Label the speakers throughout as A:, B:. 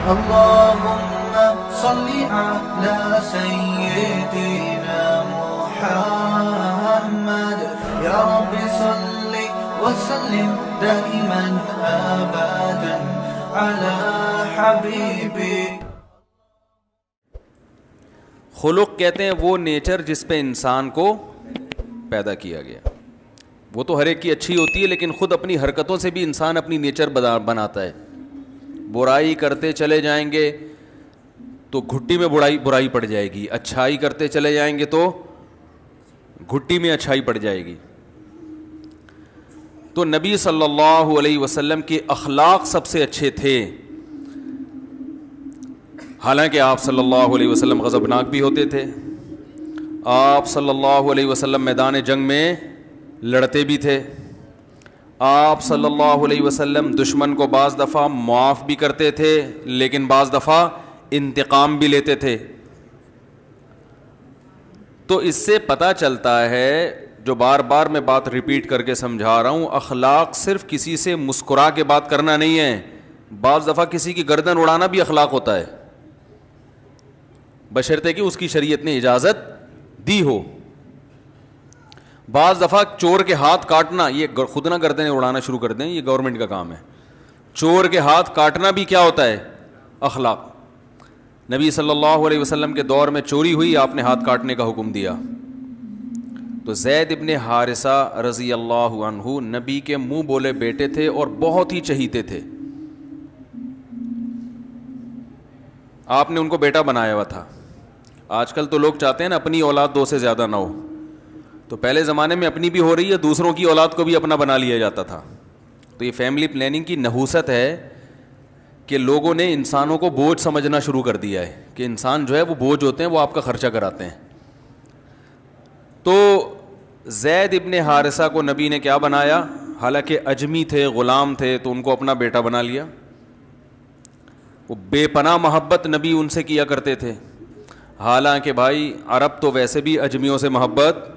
A: اللهم صل على سيدنا محمد يا رب صل وسلم دائما أبدا على حبيبك.
B: خلق کہتے ہیں وہ نیچر جس پہ انسان کو پیدا کیا گیا. وہ تو ہر ایک کی اچھی ہوتی ہے, لیکن خود اپنی حرکتوں سے بھی انسان اپنی نیچر بناتا ہے. برائی کرتے چلے جائیں گے تو گھٹی میں برائی پڑ جائے گی, اچھائی کرتے چلے جائیں گے تو گھٹی میں اچھائی پڑ جائے گی. تو نبی صلی اللہ علیہ وسلم کے اخلاق سب سے اچھے تھے. حالانکہ آپ صلی اللہ علیہ وسلم غضبناک بھی ہوتے تھے, آپ صلی اللہ علیہ وسلم میدان جنگ میں لڑتے بھی تھے, آپ صلی اللہ علیہ وسلم دشمن کو بعض دفعہ معاف بھی کرتے تھے, لیکن بعض دفعہ انتقام بھی لیتے تھے. تو اس سے پتہ چلتا ہے, جو بار بار میں بات ریپیٹ کر کے سمجھا رہا ہوں, اخلاق صرف کسی سے مسکرا کے بات کرنا نہیں ہے. بعض دفعہ کسی کی گردن اڑانا بھی اخلاق ہوتا ہے, بشرطے کہ اس کی شریعت نے اجازت دی ہو. بعض دفعہ چور کے ہاتھ کاٹنا, یہ خود نہ گردنیں اڑانا شروع کر دیں, یہ گورنمنٹ کا کام ہے. چور کے ہاتھ کاٹنا بھی کیا ہوتا ہے؟ اخلاق. نبی صلی اللہ علیہ وسلم کے دور میں چوری ہوئی, آپ نے ہاتھ کاٹنے کا حکم دیا. تو زید ابن حارثہ رضی اللہ عنہ نبی کے منہ بولے بیٹے تھے اور بہت ہی چہیتے تھے. آپ نے ان کو بیٹا بنایا ہوا تھا. آج کل تو لوگ چاہتے ہیں نا اپنی اولاد دو سے زیادہ نہ ہو, تو پہلے زمانے میں اپنی بھی ہو رہی ہے, دوسروں کی اولاد کو بھی اپنا بنا لیا جاتا تھا. تو یہ فیملی پلاننگ کی نحوست ہے کہ لوگوں نے انسانوں کو بوجھ سمجھنا شروع کر دیا ہے, کہ انسان جو ہے وہ بوجھ ہوتے ہیں, وہ آپ کا خرچہ کراتے ہیں. تو زید ابن حارثہ کو نبی نے کیا بنایا؟ حالانکہ اجمی تھے, غلام تھے, تو ان کو اپنا بیٹا بنا لیا. وہ بے پناہ محبت نبی ان سے کیا کرتے تھے. حالانکہ بھائی عرب تو ویسے بھی اجمیوں سے محبت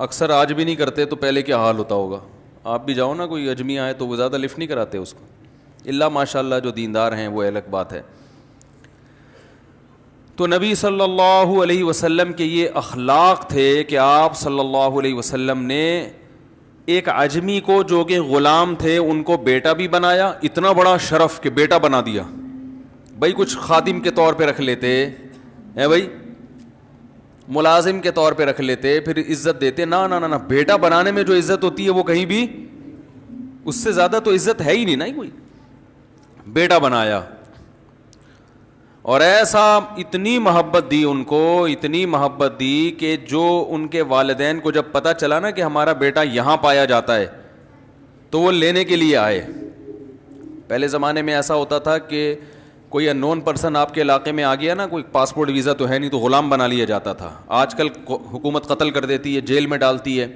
B: اکثر آج بھی نہیں کرتے, تو پہلے کیا حال ہوتا ہوگا. آپ بھی جاؤ نا, کوئی اجمی آئے تو وہ زیادہ لفٹ نہیں کراتے اس کو, اللہ ماشاء اللہ جو دیندار ہیں وہ الگ بات ہے. تو نبی صلی اللہ علیہ وسلم کے یہ اخلاق تھے کہ آپ صلی اللہ علیہ وسلم نے ایک عجمی کو جو کہ غلام تھے ان کو بیٹا بھی بنایا. اتنا بڑا شرف کہ بیٹا بنا دیا. بھائی کچھ خادم کے طور پہ رکھ لیتے ہیں, بھائی ملازم کے طور پہ رکھ لیتے, پھر عزت دیتے. نہ بیٹا بنانے میں جو عزت ہوتی ہے وہ کہیں بھی, اس سے زیادہ تو عزت ہے ہی نہیں نا کوئی. بیٹا بنایا اور ایسا اتنی محبت دی ان کو, اتنی محبت دی کہ جو ان کے والدین کو جب پتہ چلا نا کہ ہمارا بیٹا یہاں پایا جاتا ہے تو وہ لینے کے لیے آئے. پہلے زمانے میں ایسا ہوتا تھا کہ کوئی ان نون پرسن آپ کے علاقے میں آ گیا نا, کوئی پاسپورٹ ویزا تو ہے نہیں, تو غلام بنا لیا جاتا تھا. آج کل حکومت قتل کر دیتی ہے, جیل میں ڈالتی ہے.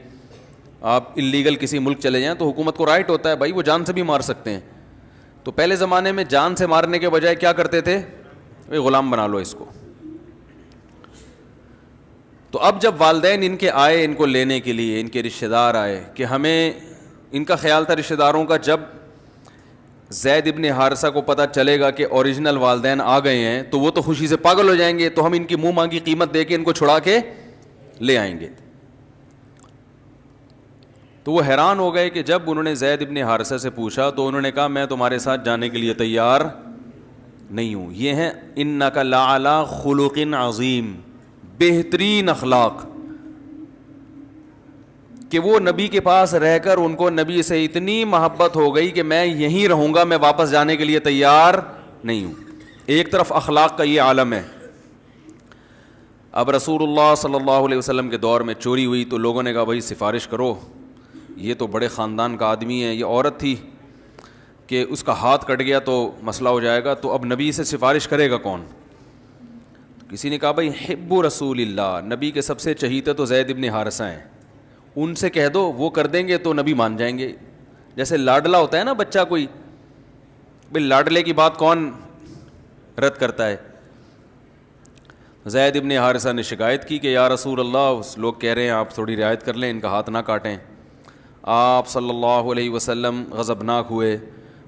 B: آپ اللیگل کسی ملک چلے جائیں تو حکومت کو رائٹ ہوتا ہے بھائی وہ جان سے بھی مار سکتے ہیں. تو پہلے زمانے میں جان سے مارنے کے بجائے کیا کرتے تھے, غلام بنا لو اس کو. تو اب جب والدین ان کے آئے ان کو لینے کے لیے, ان کے رشتہ دار آئے, کہ ہمیں ان کا خیال تھا رشتہ داروں کا جب زید ابن حارثہ کو پتہ چلے گا کہ اوریجنل والدین آ گئے ہیں تو وہ تو خوشی سے پاگل ہو جائیں گے, تو ہم ان کی منہ مانگی قیمت دے کے ان کو چھڑا کے لے آئیں گے. تو وہ حیران ہو گئے کہ جب انہوں نے زید ابن حارثہ سے پوچھا تو انہوں نے کہا میں تمہارے ساتھ جانے کے لیے تیار نہیں ہوں. یہ ہیں انک لعلی خلق عظیم, بہترین اخلاق, کہ وہ نبی کے پاس رہ کر ان کو نبی سے اتنی محبت ہو گئی کہ میں یہیں رہوں گا, میں واپس جانے کے لیے تیار نہیں ہوں. ایک طرف اخلاق کا یہ عالم ہے. اب رسول اللہ صلی اللہ علیہ وسلم کے دور میں چوری ہوئی تو لوگوں نے کہا بھائی سفارش کرو, یہ تو بڑے خاندان کا آدمی ہے, یہ عورت تھی کہ اس کا ہاتھ کٹ گیا تو مسئلہ ہو جائے گا, تو اب نبی سے سفارش کرے گا کون؟ کسی نے کہا بھائی حب رسول اللہ, نبی کے سب سے چہیتے تو زید ابن حارثہ ہیں, ان سے کہہ دو وہ کر دیں گے تو نبی مان جائیں گے. جیسے لاڈلا ہوتا ہے نا بچہ کوئی, بھائی لاڈلے کی بات کون رد کرتا ہے. زید ابن حارثہ نے شکایت کی کہ یا رسول اللہ لوگ کہہ رہے ہیں آپ تھوڑی رعایت کر لیں, ان کا ہاتھ نہ کاٹیں. آپ صلی اللہ علیہ وسلم غضبناک ہوئے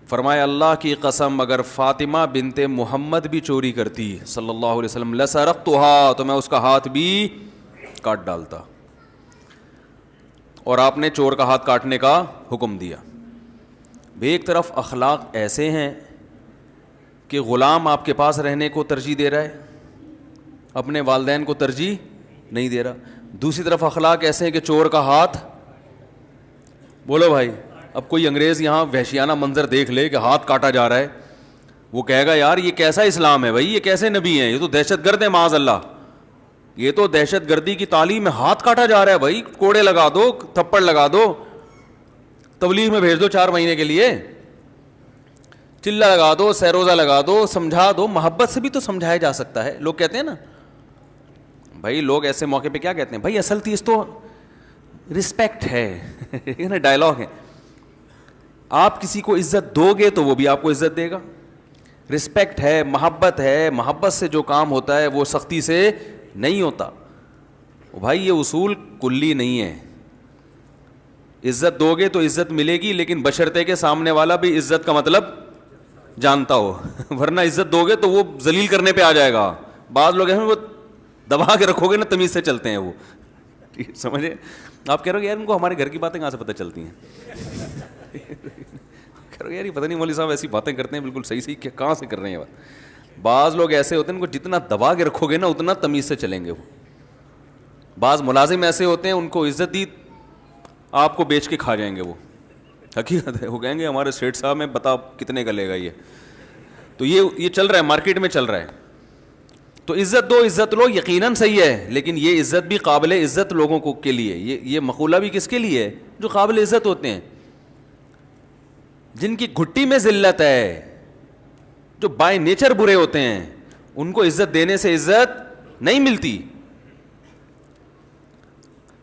B: فرمایا اللہ کی قسم اگر فاطمہ بنت محمد بھی چوری کرتی صلی اللہ علیہ وسلم لسرقتها تو میں اس کا ہاتھ بھی کاٹ ڈالتا. اور آپ نے چور کا ہاتھ کاٹنے کا حکم دیا. ایک طرف اخلاق ایسے ہیں کہ غلام آپ کے پاس رہنے کو ترجیح دے رہا ہے, اپنے والدین کو ترجیح نہیں دے رہا. دوسری طرف اخلاق ایسے ہیں کہ چور کا ہاتھ, بولو بھائی, اب کوئی انگریز یہاں وحشیانہ منظر دیکھ لے کہ ہاتھ کاٹا جا رہا ہے, وہ کہے گا یار یہ کیسا اسلام ہے بھائی, یہ کیسے نبی ہیں, یہ تو دہشت گرد ہیں معاذ اللہ, یہ تو دہشت گردی کی تعلیم میں ہاتھ کاٹا جا رہا ہے بھائی, کوڑے لگا دو, تھپڑ لگا دو, تبلیغ میں بھیج دو 4 مہینے کے لیے, چلہ لگا دو, سیروزہ لگا دو, سمجھا دو. محبت سے بھی تو سمجھایا جا سکتا ہے. لوگ کہتے ہیں نا بھائی, لوگ ایسے موقع پہ کیا کہتے ہیں بھائی, اصل چیز تو رسپیکٹ ہے, ڈائلاگ ہے. آپ کسی کو عزت دو گے تو وہ بھی آپ کو عزت دے گا. رسپیکٹ ہے, محبت ہے, محبت سے جو کام ہوتا ہے وہ سختی سے نہیں ہوتا. بھائی یہ اصول کلی نہیں ہے. عزت دو گے تو عزت ملے گی, لیکن بشرطے کے سامنے والا بھی عزت کا مطلب جانتا ہو, ورنہ عزت دو گے تو وہ ذلیل کرنے پہ آ جائے گا. بعض لوگ ہیں وہ دبا کے رکھو گے نا تمیز سے چلتے ہیں وہ, سمجھے. آپ کہہ رہے ہو یار ان کو ہمارے گھر کی باتیں کہاں سے پتہ چلتی ہیں, کہہ رہے ہو یار یہ پتہ نہیں مولوی صاحب ایسی باتیں کرتے ہیں بالکل صحیح صحیح, کہ کہاں سے کر رہے ہیں بات. بعض لوگ ایسے ہوتے ہیں ان کو جتنا دبا کے رکھو گے نا اتنا تمیز سے چلیں گے وہ. بعض ملازم ایسے ہوتے ہیں ان کو عزت دی آپ کو بیچ کے کھا جائیں گے وہ, حقیقت ہے. وہ کہیں گے ہمارے سیٹ صاحب میں بتا کتنے کا لے گا یہ. تو یہ چل رہا ہے, مارکیٹ میں چل رہا ہے. تو عزت دو عزت لو یقیناً صحیح ہے, لیکن یہ عزت بھی قابل عزت لوگوں کو کے لیے, یہ مقولہ بھی کس کے لیے ہے, جو قابل عزت ہوتے ہیں, جن کی گھٹی میں ذلت ہے, جو بائی نیچر برے ہوتے ہیں, ان کو عزت دینے سے عزت نہیں ملتی.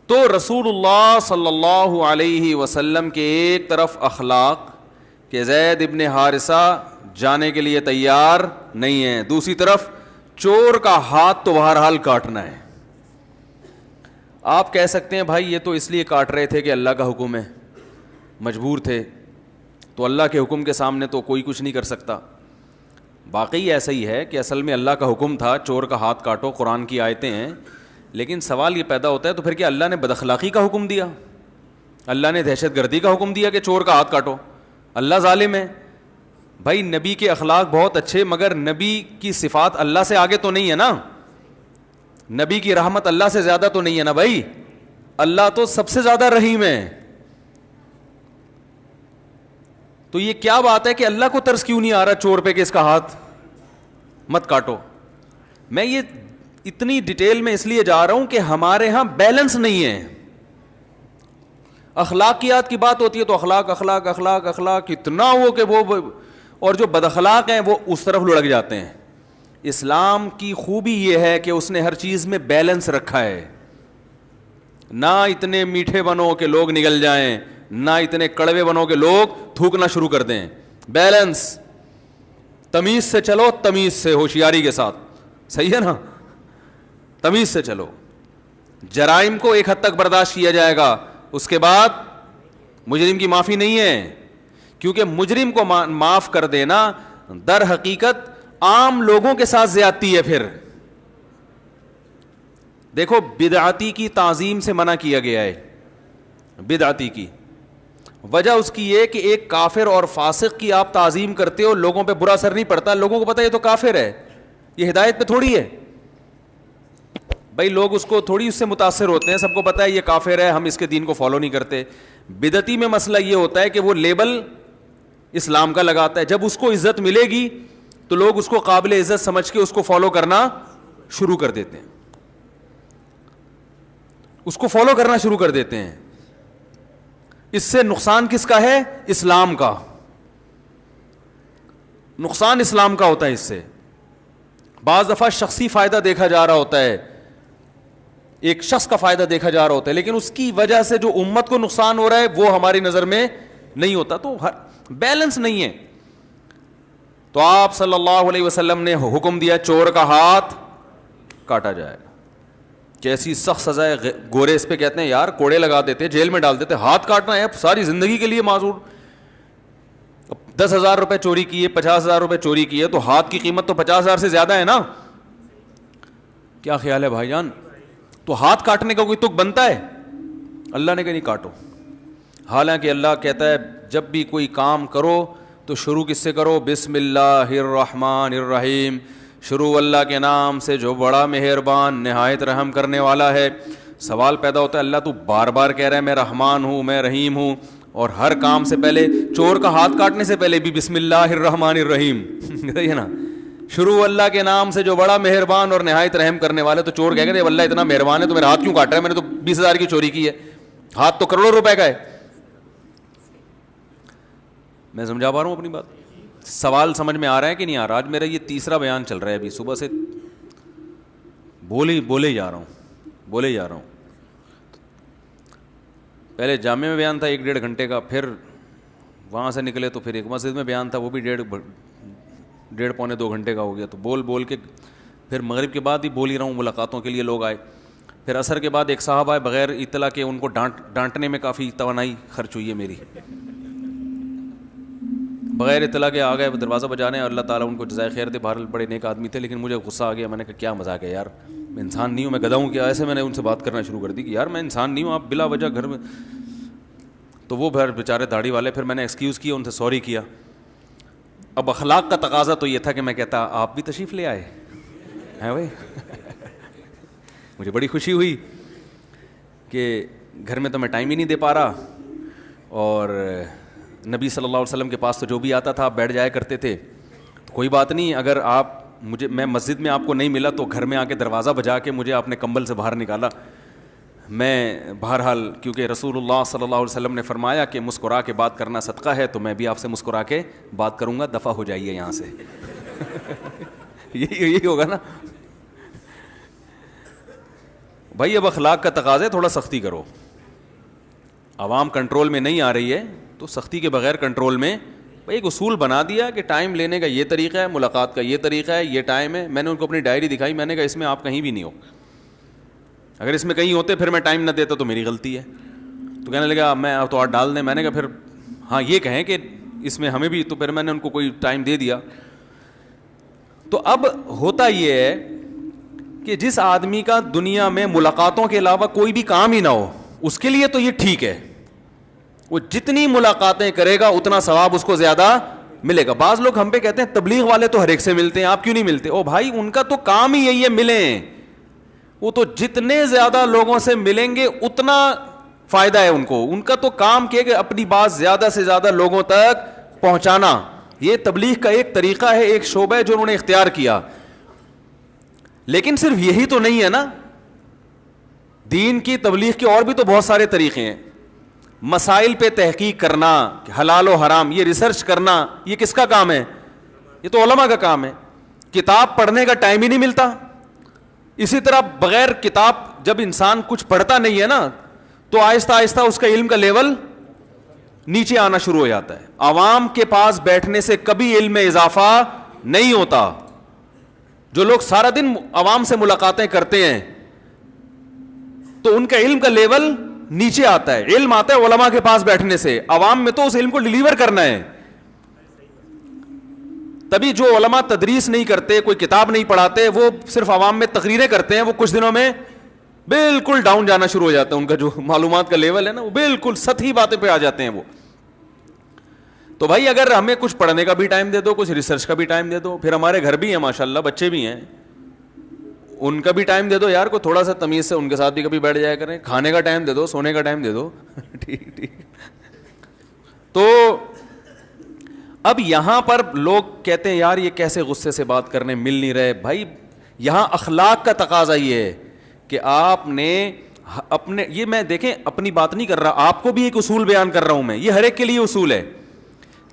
B: تو رسول اللہ صلی اللہ علیہ وسلم کے ایک طرف اخلاق کہ زید ابن حارثہ جانے کے لیے تیار نہیں ہے, دوسری طرف چور کا ہاتھ تو بہرحال کاٹنا ہے. آپ کہہ سکتے ہیں بھائی یہ تو اس لیے کاٹ رہے تھے کہ اللہ کا حکم ہے, مجبور تھے, تو اللہ کے حکم کے سامنے تو کوئی کچھ نہیں کر سکتا. واقعی ایسا ہی ہے کہ اصل میں اللہ کا حکم تھا چور کا ہاتھ کاٹو, قرآن کی آیتیں ہیں. لیکن سوال یہ پیدا ہوتا ہے تو پھر کیا اللہ نے بد اخلاقی کا حکم دیا, اللہ نے دہشت گردی کا حکم دیا کہ چور کا ہاتھ کاٹو؟ اللہ ظالم ہے بھائی. نبی کے اخلاق بہت اچھے, مگر نبی کی صفات اللہ سے آگے تو نہیں ہے نا, نبی کی رحمت اللہ سے زیادہ تو نہیں ہے نا بھائی. اللہ تو سب سے زیادہ رحیم ہے. تو یہ کیا بات ہے کہ اللہ کو ترس کیوں نہیں آ رہا چور پہ کہ اس کا ہاتھ مت کاٹو؟ میں یہ اتنی ڈیٹیل میں اس لیے جا رہا ہوں کہ ہمارے ہاں بیلنس نہیں ہے. اخلاقیات کی بات ہوتی ہے تو اخلاق اخلاق اخلاق اخلاق اتنا ہو کہ وہ, اور جو بد اخلاق ہیں وہ اس طرف لڑک جاتے ہیں. اسلام کی خوبی یہ ہے کہ اس نے ہر چیز میں بیلنس رکھا ہے. نہ اتنے میٹھے بنو کہ لوگ نگل جائیں, نہ اتنے کڑوے بنو کہ لوگ تھوکنا شروع کر دیں. بیلنس, تمیز سے چلو, تمیز سے, ہوشیاری کے ساتھ, صحیح ہے نا, تمیز سے چلو. جرائم کو ایک حد تک برداشت کیا جائے گا, اس کے بعد مجرم کی معافی نہیں ہے, کیونکہ مجرم کو معاف کر دینا در حقیقت عام لوگوں کے ساتھ زیادتی ہے. پھر دیکھو بدعتی کی تعظیم سے منع کیا گیا ہے. بدعتی کی وجہ اس کی یہ کہ ایک کافر اور فاسق کی آپ تعظیم کرتے ہو, لوگوں پہ برا اثر نہیں پڑتا, لوگوں کو پتہ یہ تو کافر ہے, یہ ہدایت پہ تھوڑی ہے بھائی. لوگ اس کو تھوڑی اس سے متاثر ہوتے ہیں, سب کو پتہ ہے یہ کافر ہے, ہم اس کے دین کو فالو نہیں کرتے. بدعتی میں مسئلہ یہ ہوتا ہے کہ وہ لیبل اسلام کا لگاتا ہے, جب اس کو عزت ملے گی تو لوگ اس کو قابل عزت سمجھ کے اس کو فالو کرنا شروع کر دیتے ہیں, اس کو فالو کرنا شروع کر دیتے ہیں. اس سے نقصان کس کا ہے؟ اسلام کا. نقصان اسلام کا ہوتا ہے اس سے. بعض دفعہ شخصی فائدہ دیکھا جا رہا ہوتا ہے, ایک شخص کا فائدہ دیکھا جا رہا ہوتا ہے, لیکن اس کی وجہ سے جو امت کو نقصان ہو رہا ہے وہ ہماری نظر میں نہیں ہوتا. تو بیلنس نہیں ہے. تو آپ صلی اللہ علیہ وسلم نے حکم دیا چور کا ہاتھ کاٹا جائے. کیسی سخت سزا ہے. گورے اس پہ کہتے ہیں یار کوڑے لگا دیتے, جیل میں ڈال دیتے, ہاتھ کاٹنا ہے ساری زندگی کے لیے معذور. 10,000 روپے چوری کیے, 50,000 روپے چوری کیے, تو ہاتھ کی قیمت تو 50,000 سے زیادہ ہے نا. کیا خیال ہے بھائی جان؟ تو ہاتھ کاٹنے کا کوئی تک بنتا ہے؟ اللہ نے کہا نہیں کاٹو. حالانکہ اللہ کہتا ہے جب بھی کوئی کام کرو تو شروع کس سے کرو؟ بسم اللہ الرحمن الرحیم. شروع اللہ کے نام سے جو بڑا مہربان نہایت رحم کرنے والا ہے. سوال پیدا ہوتا ہے اللہ تو بار بار کہہ رہا ہے میں رحمان ہوں, میں رحیم ہوں, اور ہر کام سے پہلے, چور کا ہاتھ کاٹنے سے پہلے بھی بسم اللہ الرحمن الرحیم ہے نا, شروع اللہ کے نام سے جو بڑا مہربان اور نہایت رحم کرنے والا. تو چور کہہ گئے اللہ اتنا مہربان ہے تو میرا ہاتھ کیوں کاٹ رہا ہے؟ میں نے تو 20,000 کی چوری کی ہے, ہاتھ تو کروڑوں روپے کا ہے. میں سمجھا پا رہا ہوں اپنی بات؟ سوال سمجھ میں آ رہا ہے کہ نہیں آ رہا؟ آج میرا یہ تیسرا بیان چل رہا ہے, ابھی صبح سے بولے جا رہا ہوں. پہلے جامع میں بیان تھا 1-1.5 گھنٹے کا, پھر وہاں سے نکلے تو پھر ایک مسجد میں بیان تھا, وہ بھی 1.5-1.25-2 گھنٹے کا ہو گیا. تو بول کے پھر مغرب کے بعد ہی بول ہی رہا ہوں, ملاقاتوں کے لیے لوگ آئے. پھر عصر کے بعد ایک صاحب آئے بغیر اطلاع کے, ان کو ڈانٹنے میں کافی توانائی خرچ ہوئی ہے میری, بغیر اطلاع کے آ گئے دروازہ بجانے. اللہ تعالیٰ ان کو جزائے خیر دے, بہرحال بڑے نیک آدمی تھے, لیکن مجھے غصہ آ گیا. میں نے کہا کیا مذاق ہے یار, میں انسان نہیں ہوں, میں گدھا ہوں کیا؟ ایسے میں نے ان سے بات کرنا شروع کر دی کہ یار میں انسان نہیں ہوں, آپ بلا وجہ گھر میں. تو وہ بیچارے داڑھی والے, پھر میں نے ایکسکیوز کیا, ان سے سوری کیا. اب اخلاق کا تقاضا تو یہ تھا کہ میں کہتا آپ بھی تشریف لے آئے ہیں بھائی. مجھے بڑی خوشی ہوئی کہ گھر میں تو میں ٹائم ہی نہیں دے پا رہا, اور نبی صلی اللہ علیہ وسلم کے پاس تو جو بھی آتا تھا آپ بیٹھ جایا کرتے تھے. کوئی بات نہیں, اگر میں مسجد میں آپ کو نہیں ملا تو گھر میں آ کے دروازہ بجا کے مجھے آپ نے کمبل سے باہر نکالا. میں بہرحال کیونکہ رسول اللہ صلی اللہ علیہ وسلم نے فرمایا کہ مسکرا کے بات کرنا صدقہ ہے, تو میں بھی آپ سے مسکرا کے بات کروں گا, دفع ہو جائیے یہاں سے. یہی ہوگا نا بھائی. اب اخلاق کا تقاضا ہے تھوڑا سختی کرو. عوام کنٹرول میں نہیں آ رہی ہے تو سختی کے بغیر کنٹرول میں. ایک اصول بنا دیا کہ ٹائم لینے کا یہ طریقہ ہے, ملاقات کا یہ طریقہ ہے, یہ ٹائم ہے. میں نے ان کو اپنی ڈائری دکھائی, میں نے کہا اس میں آپ کہیں بھی نہیں ہو, اگر اس میں کہیں ہوتے پھر میں ٹائم نہ دیتا تو میری غلطی ہے. تو کہنے لگا میں تو اور ڈال دیں. میں نے کہا پھر ہاں یہ کہیں کہ اس میں ہمیں بھی, تو پھر میں نے ان کو کوئی ٹائم دے دیا. تو اب ہوتا یہ ہے کہ جس آدمی کا دنیا میں ملاقاتوں کے علاوہ کوئی بھی کام ہی نہ ہو, اس کے لیے تو یہ ٹھیک ہے, وہ جتنی ملاقاتیں کرے گا اتنا ثواب اس کو زیادہ ملے گا. بعض لوگ ہم پہ کہتے ہیں تبلیغ والے تو ہر ایک سے ملتے ہیں, آپ کیوں نہیں ملتے؟ او بھائی ان کا تو کام ہی یہی ہے ملیں, وہ تو جتنے زیادہ لوگوں سے ملیں گے اتنا فائدہ ہے ان کو. ان کا تو کام کیا کہ اپنی بات زیادہ سے زیادہ لوگوں تک پہنچانا. یہ تبلیغ کا ایک طریقہ ہے, ایک شعبہ ہے جو انہوں نے اختیار کیا. لیکن صرف یہی تو نہیں ہے نا, دین کی تبلیغ کے اور بھی تو بہت سارے طریقے ہیں. مسائل پہ تحقیق کرنا, حلال و حرام, یہ ریسرچ کرنا, یہ کس کا کام ہے؟ یہ تو علماء کا کام ہے. کتاب پڑھنے کا ٹائم ہی نہیں ملتا. اسی طرح بغیر کتاب جب انسان کچھ پڑھتا نہیں ہے نا تو آہستہ آہستہ اس کا علم کا لیول نیچے آنا شروع ہو جاتا ہے. عوام کے پاس بیٹھنے سے کبھی علم میں اضافہ نہیں ہوتا. جو لوگ سارا دن عوام سے ملاقاتیں کرتے ہیں تو ان کا علم کا لیول نیچے آتا ہے. علم آتا ہے علماء کے پاس بیٹھنے سے, عوام میں تو اس علم کو ڈیلیور کرنا ہے. تبھی جو علماء تدریس نہیں کرتے, کوئی کتاب نہیں پڑھاتے, وہ صرف عوام میں تقریریں کرتے ہیں, وہ کچھ دنوں میں بالکل ڈاؤن جانا شروع ہو جاتا ہے. ان کا جو معلومات کا لیول ہے نا وہ بالکل سطحی باتیں پہ آ جاتے ہیں وہ. تو بھائی اگر ہمیں کچھ پڑھنے کا بھی ٹائم دے دو, کچھ ریسرچ کا بھی ٹائم دے دو. پھر ہمارے گھر بھی ہیں ماشاءاللہ, بچے بھی ہیں, ان کا بھی ٹائم دے دو یار, کو تھوڑا سا تمیز سے ان کے ساتھ بھی کبھی بیٹھ جایا کریں. کھانے کا ٹائم دے دو, سونے کا ٹائم دے دو. ٹھیک. تو اب یہاں پر لوگ کہتے ہیں یار یہ کیسے غصے سے بات کرنے مل نہیں رہے. بھائی یہاں اخلاق کا تقاضا یہ ہے کہ آپ نے اپنے, یہ میں دیکھیں اپنی بات نہیں کر رہا, آپ کو بھی ایک اصول بیان کر رہا ہوں میں, یہ ہر ایک کے لیے اصول ہے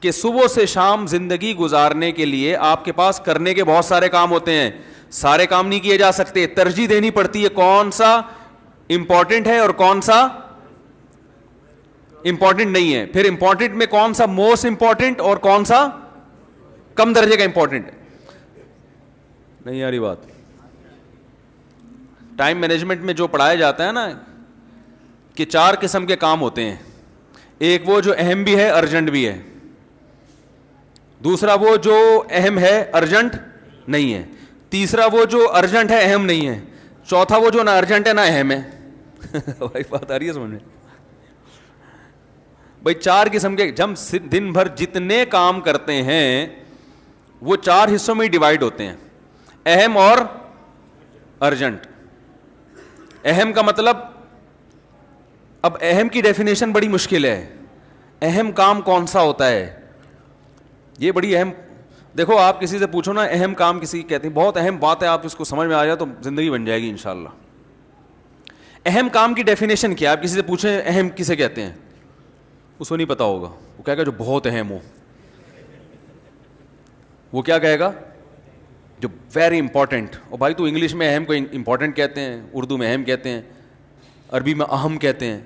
B: کہ صبح سے شام زندگی گزارنے کے لیے آپ کے پاس کرنے کے بہت سارے کام ہوتے ہیں. سارے کام نہیں کیے جا سکتے, ترجیح دینی پڑتی ہے کون سا امپورٹنٹ ہے اور کون سا امپورٹنٹ نہیں ہے. پھر امپورٹنٹ میں کون سا موسٹ امپورٹنٹ اور کون سا کم درجے کا امپورٹنٹ ہے. نہیں یاری بات. ٹائم مینجمنٹ میں جو پڑھایا جاتا ہے نا کہ 4 قسم کے کام ہوتے ہیں. ایک وہ جو اہم بھی ہے, ارجنٹ بھی ہے. دوسرا وہ جو اہم ہے ارجنٹ نہیں ہے, تیسرا وہ جو ارجنٹ ہے اہم نہیں ہے, چوتھا وہ جو نہ ارجنٹ ہے نہ اہم ہے. بھائی بات آ رہی ہے سمجھ میں؟ بھائی چار قسم کے, جب دن بھر جتنے کام کرتے ہیں وہ چار حصوں میں ڈیوائڈ ہوتے ہیں, اہم اور ارجنٹ. اہم کا مطلب, اب اہم کی ڈیفینیشن بڑی مشکل ہے. اہم کام کون سا ہوتا ہے, یہ بڑی اہم, دیکھو آپ کسی سے پوچھو نا اہم کام کسی کہتے ہیں, بہت اہم بات ہے, آپ اس کو سمجھ میں آ جائے تو زندگی بن جائے گی انشاءاللہ. اہم کام کی ڈیفینیشن کیا ہے, آپ کسی سے پوچھیں اہم کسے کہتے ہیں, اس کو نہیں پتا ہوگا, وہ کہے گا جو بہت اہم ہو. وہ کیا کہے گا, جو ویری امپورٹنٹ. اور بھائی تو انگلش میں اہم کو امپورٹنٹ کہتے ہیں, اردو میں اہم کہتے ہیں, عربی میں اہم کہتے ہیں.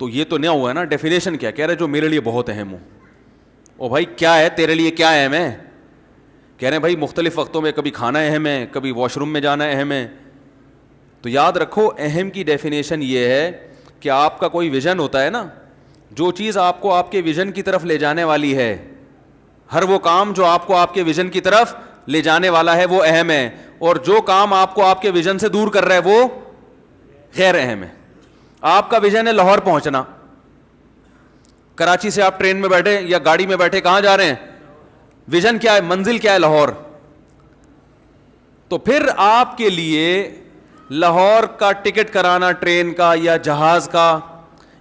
B: تو یہ تو نیا ہوا ہے نا, ڈیفینیشن کیا کہہ رہے جو میرے لیے بہت اہم ہو. او بھائی کیا ہے تیرے لیے, کیا اہم ہے؟ کہہ رہے ہیں بھائی مختلف وقتوں میں کبھی کھانا اہم ہے, کبھی واش روم میں جانا اہم ہے. تو یاد رکھو اہم کی ڈیفینیشن یہ ہے کہ آپ کا کوئی ویژن ہوتا ہے نا, جو چیز آپ کو آپ کے ویژن کی طرف لے جانے والی ہے, ہر وہ کام جو آپ کو آپ کے ویژن کی طرف لے جانے والا ہے وہ اہم ہے, اور جو کام آپ کو آپ کے ویژن سے دور کر رہا ہے وہ غیر اہم ہے. آپ کا ویژن ہے لاہور پہنچنا, کراچی سے آپ ٹرین میں بیٹھے یا گاڑی میں بیٹھے کہاں جا رہے ہیں, ویژن کیا ہے, منزل کیا ہے, لاہور. تو پھر آپ کے لیے لاہور کا ٹکٹ کرانا ٹرین کا یا جہاز کا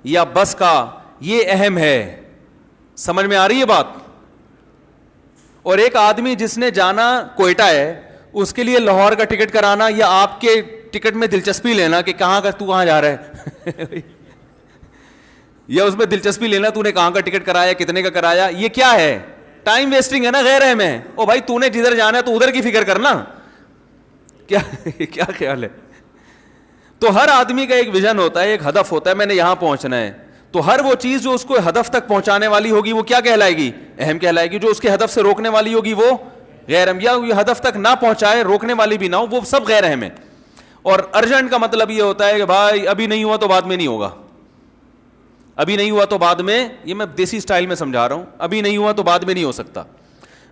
B: یا بس کا یہ اہم ہے. سمجھ میں آ رہی ہے بات؟ اور ایک آدمی جس نے جانا کوئٹہ ہے, اس کے لیے لاہور کا ٹکٹ کرانا یا آپ کے ٹکٹ میں دلچسپی لینا کہ کہاں کا, تو کہاں جا رہا ہے یا اس میں دلچسپی لینا تو نے کہاں کا ٹکٹ کرایا, کتنے کا کرایا, یہ کیا ہے, ٹائم ویسٹنگ ہے نا, غیر اہم ہے. او بھائی تو نے جدھر جانا ہے تو ادھر کی فکر کرنا, کیا کیا خیال ہے؟ تو ہر آدمی کا ایک ویژن ہوتا ہے, ایک ہدف ہوتا ہے, میں نے یہاں پہنچنا ہے. تو ہر وہ چیز جو اس کو ہدف تک پہنچانے والی ہوگی وہ کیا کہلائے گی, اہم کہلائے گی. جو اس کے ہدف سے روکنے والی ہوگی وہ غیر اہم, یا یہ ہدف تک نہ پہنچائے, روکنے والی بھی نہ ہو, وہ سب غیر اہم ہے. اور ارجنٹ کا مطلب یہ ہوتا ہے کہ بھائی ابھی نہیں ہوا تو بعد میں نہیں ہوگا, ابھی نہیں ہوا تو بعد میں, یہ میں دیسی سٹائل میں سمجھا رہا ہوں, ابھی نہیں ہوا تو بعد میں نہیں ہو سکتا.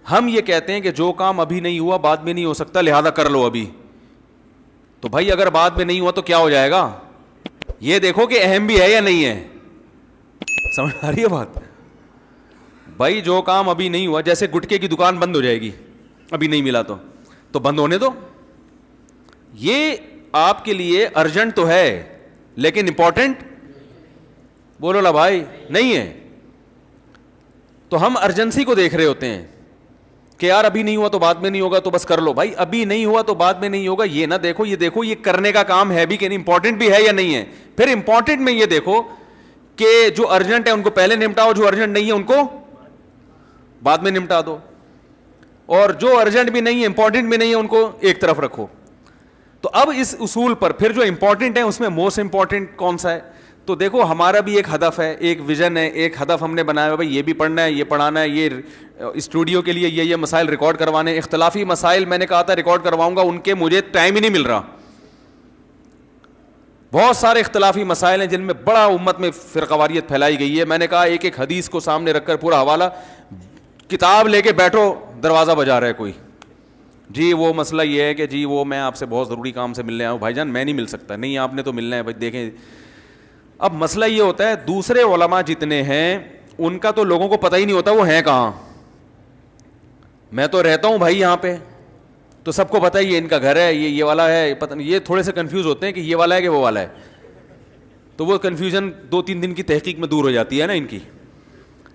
B: ہم یہ کہتے ہیں کہ جو کام ابھی نہیں ہوا بعد میں نہیں ہو سکتا, لہذا کر لو ابھی. تو بھائی اگر بعد میں نہیں ہوا تو کیا ہو جائے گا, یہ دیکھو کہ اہم بھی ہے یا نہیں ہے. سمجھ آ رہی ہے بات؟ بھائی جو کام ابھی نہیں ہوا, جیسے گٹکے کی دکان بند ہو جائے گی, ابھی نہیں ملا تو بند ہونے دو. یہ آپ کے لیے ارجنٹ تو ہے لیکن امپورٹنٹ, بولو لا بھائی, نہیں ہے. تو ہم ارجنسی کو دیکھ رہے ہوتے ہیں کہ یار ابھی نہیں ہوا تو بعد میں نہیں ہوگا تو بس کر لو. بھائی ابھی نہیں ہوا تو بعد میں نہیں ہوگا یہ نہ دیکھو, یہ دیکھو یہ کرنے کا کام ہے بھی کہ نہیں, امپورٹنٹ بھی ہے یا نہیں ہے. پھر امپورٹنٹ میں یہ دیکھو کہ جو ارجنٹ ہے ان کو پہلے نمٹاؤ, جو ارجنٹ نہیں ہے ان کو بعد میں نمٹا دو, اور جو ارجنٹ بھی نہیں ہے امپورٹنٹ بھی نہیں ہے ان کو ایک طرف رکھو. تو اب اس اصول پر پھر جو امپورٹنٹ ہے اس میں موسٹ امپورٹنٹ کون سا ہے, تو دیکھو ہمارا بھی ایک ہدف ہے, ایک ویژن ہے, ایک ہدف ہم نے بنایا ہے, بھائی یہ بھی پڑھنا ہے, یہ پڑھانا ہے, یہ اسٹوڈیو کے لیے یہ مسائل ریکارڈ کروانے. اختلافی مسائل میں نے کہا تھا ریکارڈ کرواؤں گا, ان کے مجھے ٹائم ہی نہیں مل رہا. بہت سارے اختلافی مسائل ہیں جن میں بڑا امت میں فرقواریت پھیلائی گئی ہے. میں نے کہا ایک ایک حدیث کو سامنے رکھ کر پورا حوالہ, کتاب لے کے بیٹھو, دروازہ بجا رہا ہے کوئی, جی وہ مسئلہ یہ ہے کہ جی وہ میں آپ سے بہت ضروری کام سے ملنے آیا ہوں. بھائی جان میں نہیں مل سکتا, نہیں آپ نے تو ملنا ہے. بھائی دیکھیں اب مسئلہ یہ ہوتا ہے, دوسرے علماء جتنے ہیں ان کا تو لوگوں کو پتہ ہی نہیں ہوتا وہ ہیں کہاں. میں تو رہتا ہوں بھائی یہاں پہ, تو سب کو پتہ ہے یہ ان کا گھر ہے, یہ والا ہے, پتہ نہیں, یہ تھوڑے سے کنفیوز ہوتے ہیں کہ یہ والا ہے کہ وہ والا ہے. تو وہ کنفیوژن 2-3 دن کی تحقیق میں دور ہو جاتی ہے نا ان کی,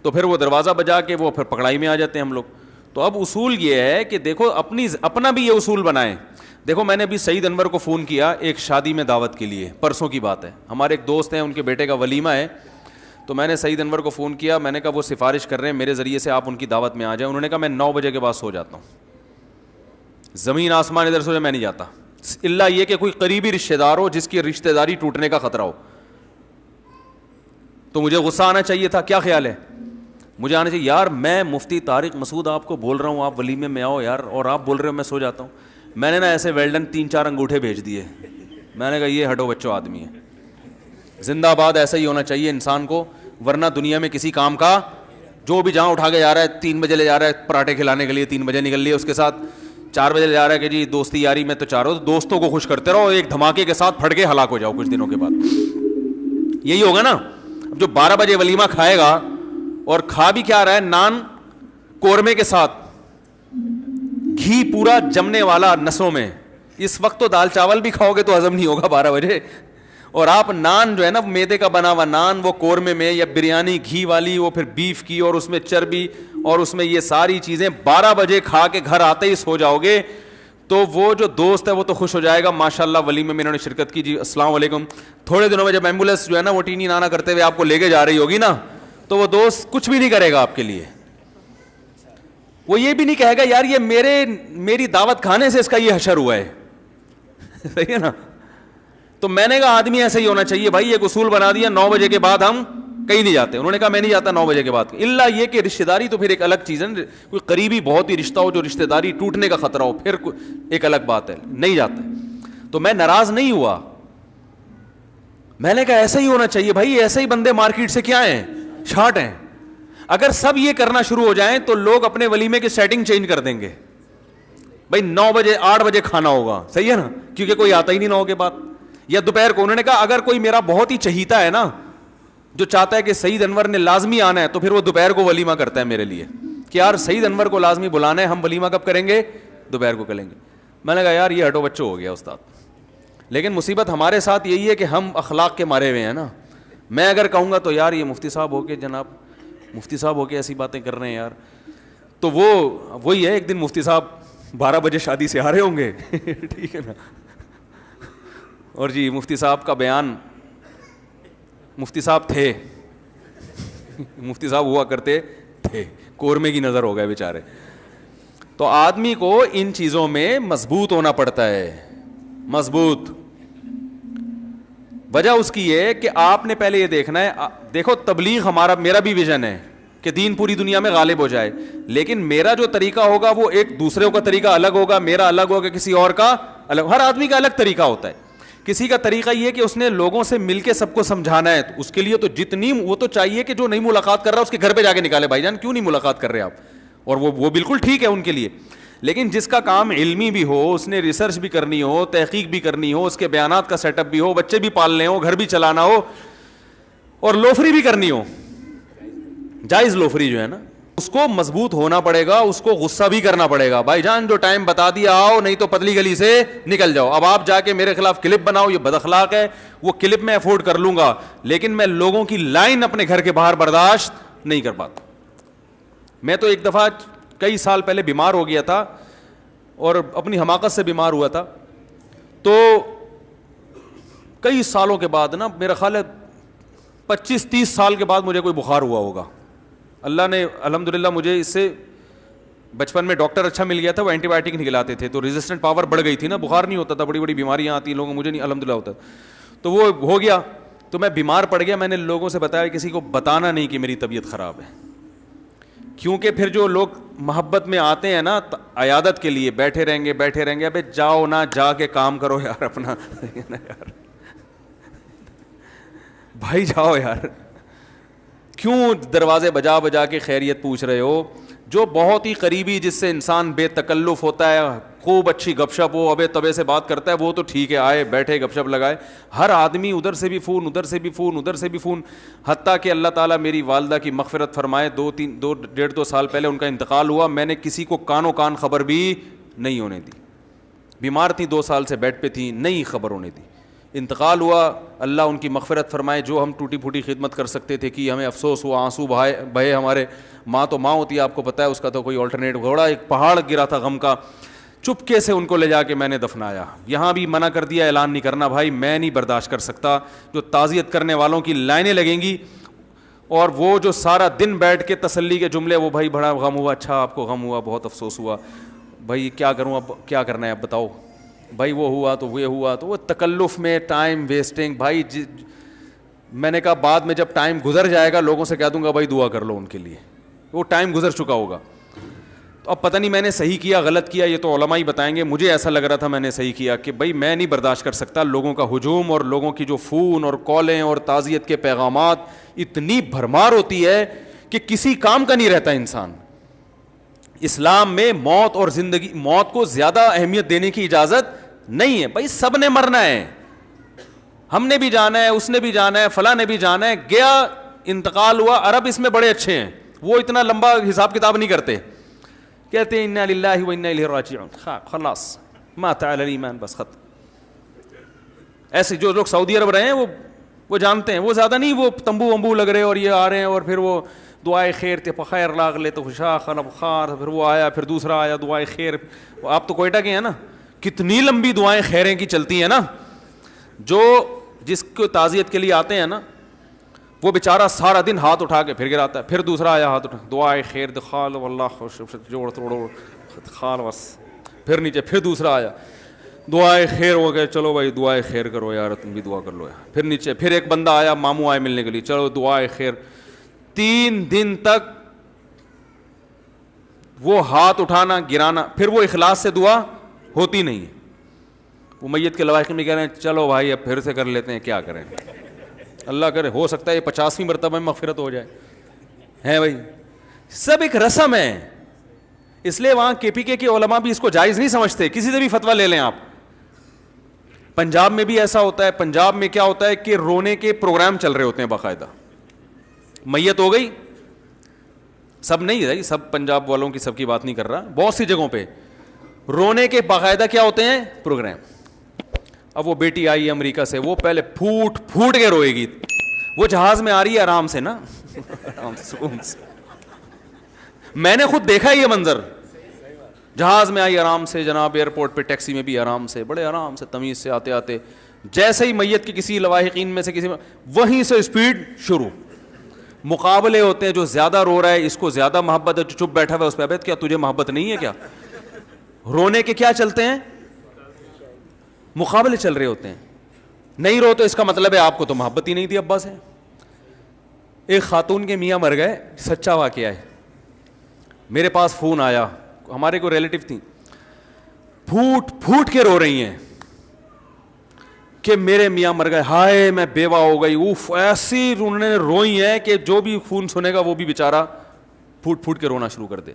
B: تو پھر وہ دروازہ بجا کے وہ پھر پکڑائی میں آ جاتے ہیں ہم لوگ. تو اب اصول یہ ہے کہ دیکھو اپنا بھی یہ اصول بنائیں. دیکھو میں نے ابھی سعید انور کو فون کیا ایک شادی میں دعوت کے لیے, پرسوں کی بات ہے, ہمارے ایک دوست ہیں ان کے بیٹے کا ولیمہ ہے. تو میں نے سعید انور کو فون کیا, میں نے کہا وہ سفارش کر رہے ہیں میرے ذریعے سے آپ ان کی دعوت میں آ جائیں. انہوں نے کہا میں 9 بجے کے بعد سو جاتا ہوں, زمین آسمان ادھر سو جائے میں نہیں جاتا, اللہ یہ کہ کوئی قریبی رشتہ دار ہو جس کی رشتہ داری ٹوٹنے کا خطرہ ہو. تو مجھے غصہ آنا چاہیے تھا, کیا خیال ہے, مجھے آنا چاہیے یار میں مفتی طارق مسعود آپ کو بول رہا ہوں آپ ولیمے میں آؤ یار, اور آپ بول رہے ہو میں سو جاتا ہوں. میں نے نا ایسے ویلڈن 3-4 انگوٹھے بھیج دیے. میں نے کہا یہ ہٹو بچوں آدمی ہے, زندہ باد ایسا ہی ہونا چاہیے انسان کو, ورنہ دنیا میں کسی کام کا جو بھی جہاں اٹھا کے جا رہا ہے 3 بجے لے جا رہا ہے پراٹھے کھلانے کے لیے, 3 بجے نکل لیے, اس کے ساتھ 4 بجے لے جا رہا ہے کہ جی دوستی یاری میں تو چاروں دوستوں کو خوش کرتے رہو, ایک دھماکے کے ساتھ پھٹ کے ہلاک ہو جاؤ کچھ دنوں کے بعد. یہی ہوگا نا. اب جو 12 بجے ولیمہ کھائے گا اور کھا بھی کیا رہا ہے, نان قورمے کے ساتھ, گھی پورا جمنے والا نسوں میں. اس وقت تو دال چاول بھی کھاؤ گے تو ہضم نہیں ہوگا 12 بجے, اور آپ نان جو ہے نا میدے کا بنا ہوا نان وہ قورمے میں, یا بریانی گھی والی وہ پھر بیف کی اور اس میں چربی اور اس میں یہ ساری چیزیں 12 بجے کھا کے گھر آتے ہی سو جاؤ گے, تو وہ جو دوست ہے وہ تو خوش ہو جائے گا ماشاءاللہ ولیمے میں انہوں نے شرکت کی, جی السلام علیکم. تھوڑے دنوں میں جب ایمبولینس جو ہے نا وہ ٹینی نانا کرتے ہوئے آپ کو لے کے جا رہی ہوگی نا, تو وہ دوست کچھ بھی نہیں کرے گا آپ کے لیے. وہ یہ بھی نہیں کہے گا یار یہ میری دعوت کھانے سے اس کا یہ حشر ہوا ہے. صحیح ہے نا. تو میں نے کہا آدمی ایسے ہی ہونا چاہیے بھائی, ایک اصول بنا دیا 9 بجے کے بعد ہم کہیں نہیں جاتے. انہوں نے کہا میں نہیں جاتا 9 بجے کے بعد, الا یہ کہ رشتہ داری تو پھر ایک الگ چیز ہے, کوئی قریبی بہت ہی رشتہ ہو جو رشتہ داری ٹوٹنے کا خطرہ ہو پھر ایک الگ بات ہے, نہیں جاتے. تو میں ناراض نہیں ہوا, میں نے کہا ایسا ہی ہونا چاہیے بھائی, ایسے ہی بندے مارکیٹ سے کیا ہیں, شارٹ ہیں. اگر سب یہ کرنا شروع ہو جائیں تو لوگ اپنے ولیمے کی سیٹنگ چینج کر دیں گے. بھائی 9 بجے 8 بجے کھانا ہوگا, صحیح ہے نا, کیونکہ کوئی آتا ہی نہیں 9 کے بعد, یا دوپہر کو. انہوں نے کہا اگر کوئی میرا بہت ہی چہیتا ہے نا, جو چاہتا ہے کہ سعید انور نے لازمی آنا ہے, تو پھر وہ دوپہر کو ولیمہ کرتا ہے میرے لیے کہ یار سعید انور کو لازمی بلانا ہے, ہم ولیمہ کب کریں گے, دوپہر کو کریں گے. میں نے کہا یار یہ ہٹو بچوں ہو گیا استاد. لیکن مصیبت ہمارے ساتھ یہی ہے کہ ہم اخلاق کے مارے ہوئے ہیں نا. میں اگر کہوں گا تو یار یہ مفتی صاحب ہو کے, جناب مفتی صاحب ہو کے ایسی باتیں کر رہے ہیں یار, تو وہی ہے. ایک دن مفتی صاحب 12 بجے شادی سے آ رہے ہوں گے, ٹھیک ہے نا, اور جی مفتی صاحب کا بیان, مفتی صاحب تھے, مفتی صاحب ہوا کرتے تھے, قورمے کی نظر ہو گئے بیچارے. تو آدمی کو ان چیزوں میں مضبوط ہونا پڑتا ہے, مضبوط. وجہ اس کی یہ کہ آپ نے پہلے یہ دیکھنا ہے, دیکھو تبلیغ میرا بھی ویژن ہے کہ دین پوری دنیا میں غالب ہو جائے, لیکن میرا جو طریقہ ہوگا وہ ایک دوسرے کا طریقہ الگ ہوگا, میرا الگ ہوگا, کسی اور کا الگ. ہر آدمی کا الگ طریقہ ہوتا ہے. کسی کا طریقہ یہ کہ اس نے لوگوں سے مل کے سب کو سمجھانا ہے, تو اس کے لیے تو جتنی وہ تو چاہیے کہ جو نہیں ملاقات کر رہا اس کے گھر پہ جا کے نکالے, بھائی جان کیوں نہیں ملاقات کر رہے آپ, اور وہ بالکل ٹھیک ہے ان کے لیے. لیکن جس کا کام علمی بھی ہو, اس نے ریسرچ بھی کرنی ہو, تحقیق بھی کرنی ہو, اس کے بیانات کا سیٹ اپ بھی ہو, بچے بھی پالنے ہو, گھر بھی چلانا ہو, اور لوفری بھی کرنی ہو, جائز لوفری جو ہے نا, اس کو مضبوط ہونا پڑے گا, اس کو غصہ بھی کرنا پڑے گا. بھائی جان جو ٹائم بتا دیا آؤ, نہیں تو پتلی گلی سے نکل جاؤ. اب آپ جا کے میرے خلاف کلپ بناؤ, یہ بد اخلاق ہے, وہ کلپ میں افورڈ کر لوں گا, لیکن میں لوگوں کی لائن اپنے گھر کے باہر برداشت نہیں کر پاتا. میں تو ایک دفعہ کئی سال پہلے بیمار ہو گیا تھا, اور اپنی حماقت سے بیمار ہوا تھا. تو کئی سالوں کے بعد نا, میرا خیال ہے 25-30 سال کے بعد مجھے کوئی بخار ہوا ہوگا. اللہ نے الحمدللہ مجھے اس سے, بچپن میں ڈاکٹر اچھا مل گیا تھا, وہ اینٹی بایوٹک نکلاتے تھے, تو ریزسٹنٹ پاور بڑھ گئی تھی نا, بخار نہیں ہوتا تھا, بڑی بڑی بیماریاں آتی ہیں لوگوں, مجھے نہیں الحمدللہ ہوتا. تو وہ ہو گیا, تو میں بیمار پڑ گیا. میں نے لوگوں سے بتایا, کسی کو بتانا نہیں کہ میری طبیعت خراب ہے, کیونکہ پھر جو لوگ محبت میں آتے ہیں نا عیادت کے لیے, بیٹھے رہیں گے, ابے جاؤ نا, جا کے کام کرو یار اپنا, یار بھائی جاؤ یار, کیوں دروازے بجا بجا کے خیریت پوچھ رہے ہو. جو بہت ہی قریبی, جس سے انسان بے تکلف ہوتا ہے, خوب اچھی گپ شپ ہو, ابے تبے سے بات کرتا ہے, وہ تو ٹھیک ہے, آئے بیٹھے گپ شپ لگائے. ہر آدمی ادھر سے بھی فون, ادھر سے بھی فون, ادھر سے بھی فون. حتیٰ کہ اللہ تعالیٰ میری والدہ کی مغفرت فرمائے, 2 سال پہلے ان کا انتقال ہوا, میں نے کسی کو کانوں کان خبر بھی نہیں ہونے دی. بیمار تھی, 2 سال سے بیڈ پہ تھی, نہیں خبر ہونے دی. انتقال ہوا, اللہ ان کی مغفرت فرمائے. جو ہم ٹوٹی پھوٹی خدمت کر سکتے تھے کی, ہمیں افسوس ہوا, آنسو بہے ہمارے. ماں تو ماں ہوتی ہے, آپ کو پتہ ہے, اس کا تو کوئی آلٹرنیٹ, گھوڑا ایک پہاڑ گرا تھا غم کا. چپکے سے ان کو لے جا کے میں نے دفنایا. یہاں بھی منع کر دیا, اعلان نہیں کرنا بھائی, میں نہیں برداشت کر سکتا. جو تعزیت کرنے والوں کی لائنیں لگیں گی, اور وہ جو سارا دن بیٹھ کے تسلی کے جملے, وہ بھائی بڑا غم ہوا, اچھا آپ کو غم ہوا, بہت افسوس ہوا, بھائی کیا کروں, اب کیا کرنا ہے, اب بتاؤ بھائی, وہ ہوا تو وہ ہوا, تو وہ تکلف میں ٹائم ویسٹنگ. بھائی میں نے کہا بعد میں جب ٹائم گزر جائے گا, لوگوں سے کہہ دوں گا بھائی دعا کر لو ان کے لیے, وہ ٹائم گزر چکا ہوگا. تو اب پتہ نہیں میں نے صحیح کیا غلط کیا, یہ تو علماء ہی بتائیں گے. مجھے ایسا لگ رہا تھا میں نے صحیح کیا, کہ بھائی میں نہیں برداشت کر سکتا لوگوں کا ہجوم, اور لوگوں کی جو فون اور کالیں اور تعزیت کے پیغامات, اتنی بھرمار ہوتی ہے کہ کسی کام کا نہیں رہتا انسان. اسلام میں موت اور زندگی, موت کو زیادہ اہمیت دینے کی اجازت نہیں ہے. بھائی سب نے مرنا ہے, ہم نے بھی جانا ہے, اس نے بھی جانا ہے, فلاں نے بھی جانا ہے. گیا, انتقال ہوا. عرب اس میں بڑے اچھے ہیں, وہ اتنا لمبا حساب کتاب نہیں کرتے, کہتے ہیں انا للہ و انا الیہ راجعون, خلاص مات علی الایمان, بس ختم. ایسے جو لوگ سعودی عرب رہے ہیں وہ جانتے ہیں, وہ زیادہ نہیں, وہ تمبو ومبو لگ رہے اور یہ آ رہے ہیں, اور پھر وہ دعائے خیر تے بخیر لاغ لے تو خوشا خلب خار, پھر وہ آیا, پھر دوسرا آیا دعائے خیر. آپ تو کوئٹہ کے ہیں نا, کتنی لمبی دعائیں خیریں کی چلتی ہیں نا. جو جس کو تعزیت کے لیے آتے ہیں نا, وہ بیچارہ سارا دن ہاتھ اٹھا کے پھر گراتا ہے, پھر دوسرا آیا ہاتھ اٹھا, دعائے خیر دخال واللہ خوش جوڑ توڑو خال بس, پھر نیچے, پھر دوسرا آیا دعائے خیر ہو گئے, چلو بھائی دعائے خیر کرو یار, تم بھی دعا کر لو یار. پھر نیچے, پھر ایک بندہ آیا, ماموں آئے ملنے کے لیے, چلو دعائے خیر. 3 دن تک وہ ہاتھ اٹھانا گرانا, پھر وہ اخلاص سے دعا ہوتی نہیں. وہ میت کے لواحق میں کہہ رہے ہیں چلو بھائی اب پھر سے کر لیتے ہیں, کیا کریں, اللہ کرے ہو سکتا ہے یہ 50ویں مرتبہ میں مغفرت ہو جائے. ہیں بھائی, سب ایک رسم ہے. اس لیے وہاں KPK کے علماء بھی اس کو جائز نہیں سمجھتے. کسی سے بھی فتویٰ لے لیں آپ, پنجاب میں بھی ایسا ہوتا ہے. پنجاب میں کیا ہوتا ہے کہ رونے کے پروگرام چل رہے ہوتے ہیں باقاعدہ. میت ہو گئی, سب نہیں ہے, سب پنجاب والوں کی سب کی بات نہیں کر رہا, بہت سی جگہوں پہ رونے کے باقاعدہ کیا ہوتے ہیں پروگرام. اب وہ بیٹی آئی امریکہ سے, وہ پہلے پھوٹ پھوٹ کے روئے گی. وہ جہاز میں آ رہی ہے آرام سے نا, آرام سے سکون سے. میں نے خود دیکھا یہ منظر, جہاز میں آئی آرام سے جناب, ایئرپورٹ پہ ٹیکسی میں بھی آرام سے, بڑے آرام سے تمیز سے آتے آتے, جیسے ہی میت کے کسی لواحقین میں سے کسی میں, وہیں سے اسپیڈ شروع. مقابلے ہوتے ہیں, جو زیادہ رو رہا ہے اس کو زیادہ محبت ہے, جو چپ بیٹھا ہوا ہے اس پہ ابد کیا تجھے محبت نہیں ہے کیا. رونے کے کیا چلتے ہیں, مقابلے چل رہے ہوتے ہیں. نہیں رو تو اس کا مطلب ہے آپ کو تو محبت ہی نہیں تھی ابا سے. ایک خاتون کے میاں مر گئے, سچا واقعہ ہے, میرے پاس فون آیا, ہمارے کو ریلیٹو تھیں, پھوٹ پھوٹ کے رو رہی ہیں کہ میرے میاں مر گئے, ہائے میں بیوہ ہو گئی. اوف, ایسی انہوں نے روئی ہیں کہ جو بھی فون سنے گا وہ بھی بیچارہ پھوٹ پھوٹ کے رونا شروع کر دے.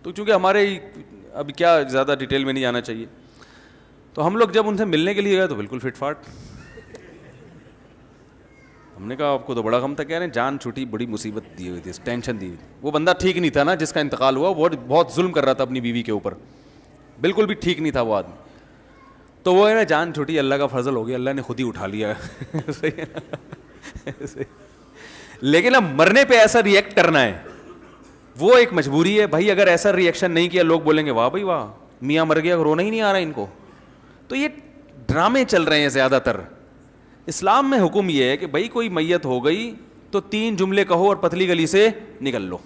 B: تو چونکہ ہمارے ابھی کیا زیادہ ڈیٹیل میں نہیں جانا چاہیے, تو ہم لوگ جب ان سے ملنے کے لیے گئے تو بالکل فٹ فاٹ. ہم نے کہا آپ کو تو بڑا غم تھا, کہہ رہے ہیں جان چھوٹی, بڑی مصیبت دی ہوئی تھی, ٹینشن دی ہوئی. وہ بندہ ٹھیک نہیں تھا نا جس کا انتقال ہوا, وہ بہت ظلم کر رہا تھا اپنی بیوی کے اوپر, بالکل بھی ٹھیک نہیں تھا وہ آدمی. تو وہ ہے نا جان چھوٹی, اللہ کا فضل ہو گیا, اللہ نے خود ہی اٹھا لیا. لیکن اب مرنے پہ ایسا ریئیکٹ کرنا ہے وہ ایک مجبوری ہے بھائی. اگر ایسا ریئیکشن نہیں کیا لوگ بولیں گے واہ بھائی واہ, میاں مر گیا, رونا ہی نہیں آ رہا ان کو. تو یہ ڈرامے چل رہے ہیں زیادہ تر. اسلام میں حکم یہ ہے کہ بھائی کوئی میت ہو گئی تو 3 جملے کہو اور پتلی گلی سے نکل لو.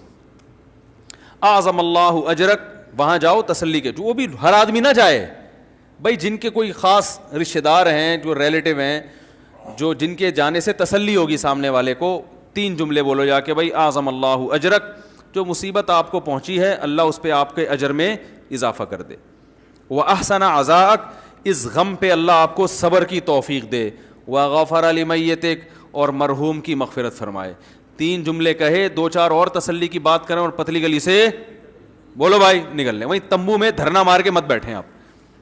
B: اعظم اللہ اجرک, وہاں جاؤ تسلی کے. جو بھی ہر آدمی نہ جائے بھائی, جن کے کوئی خاص رشتہ دار ہیں, جو ریلیٹو ہیں, جو جن کے جانے سے تسلی ہوگی سامنے والے کو, 3 جملے بولو جا کے, بھائی اعظم اللہ اجرک, جو مصیبت آپ کو پہنچی ہے اللہ اس پہ آپ کے اجر میں اضافہ کر دے. واحسن عزاءک, اس غم پہ اللہ آپ کو صبر کی توفیق دے. وغفر لمیتک, اور مرحوم کی مغفرت فرمائے. 3 جملے کہے, 2-4 اور تسلی کی بات کریں اور پتلی گلی سے بولو بھائی نکل لیں. وہیں تمبو میں دھرنا مار کے مت بیٹھیں آپ,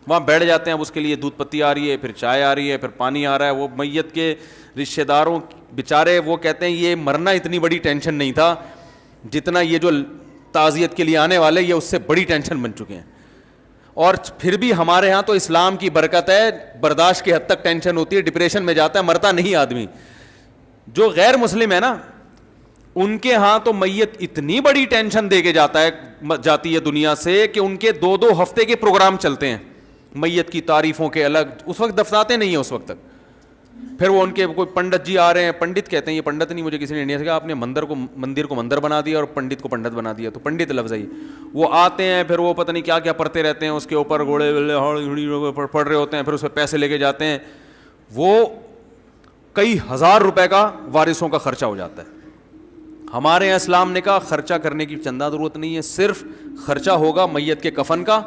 B: وہاں بیٹھ جاتے ہیں. اب اس کے لیے دودھ پتی آ رہی ہے, پھر چائے آ رہی ہے, پھر پانی آ رہا ہے. وہ میت کے رشتہ داروں بیچارے وہ کہتے ہیں یہ مرنا اتنی بڑی ٹینشن نہیں تھا جتنا یہ جو تعزیت کے لیے آنے والے یہ اس سے بڑی ٹینشن بن چکے ہیں. اور پھر بھی ہمارے ہاں تو اسلام کی برکت ہے, برداشت کی حد تک ٹینشن ہوتی ہے, ڈپریشن میں جاتا ہے, مرتا نہیں آدمی. جو غیر مسلم ہے نا ان کے ہاں تو میت اتنی بڑی ٹینشن دے کے جاتی ہے دنیا سے کہ ان کے 2-2 ہفتے کے پروگرام چلتے ہیں میت کی تعریفوں کے الگ. اس وقت دفناتے نہیں ہیں اس وقت تک. پھر وہ ان کے کوئی پنڈت جی آ رہے ہیں, پنڈت کہتے ہیں, یہ پنڈت نہیں, مجھے کسی نے انڈیا سے کہا آپ نے مندر کو مندر بنا دیا اور پنڈت کو پنڈت بنا دیا. تو پنڈت لفظ ہے. وہ آتے ہیں, پھر وہ پتہ نہیں کیا کیا پڑھتے رہتے ہیں, اس کے اوپر گھوڑے پڑھ رہے ہوتے ہیں, پھر اس پہ پیسے لے کے جاتے ہیں. وہ کئی ہزار روپے کا وارثوں کا خرچہ ہو جاتا ہے. ہمارے یہاں اسلام نے کہا خرچہ کرنے کی چندہ ضرورت نہیں ہے, صرف خرچہ ہوگا میت کے کفن کا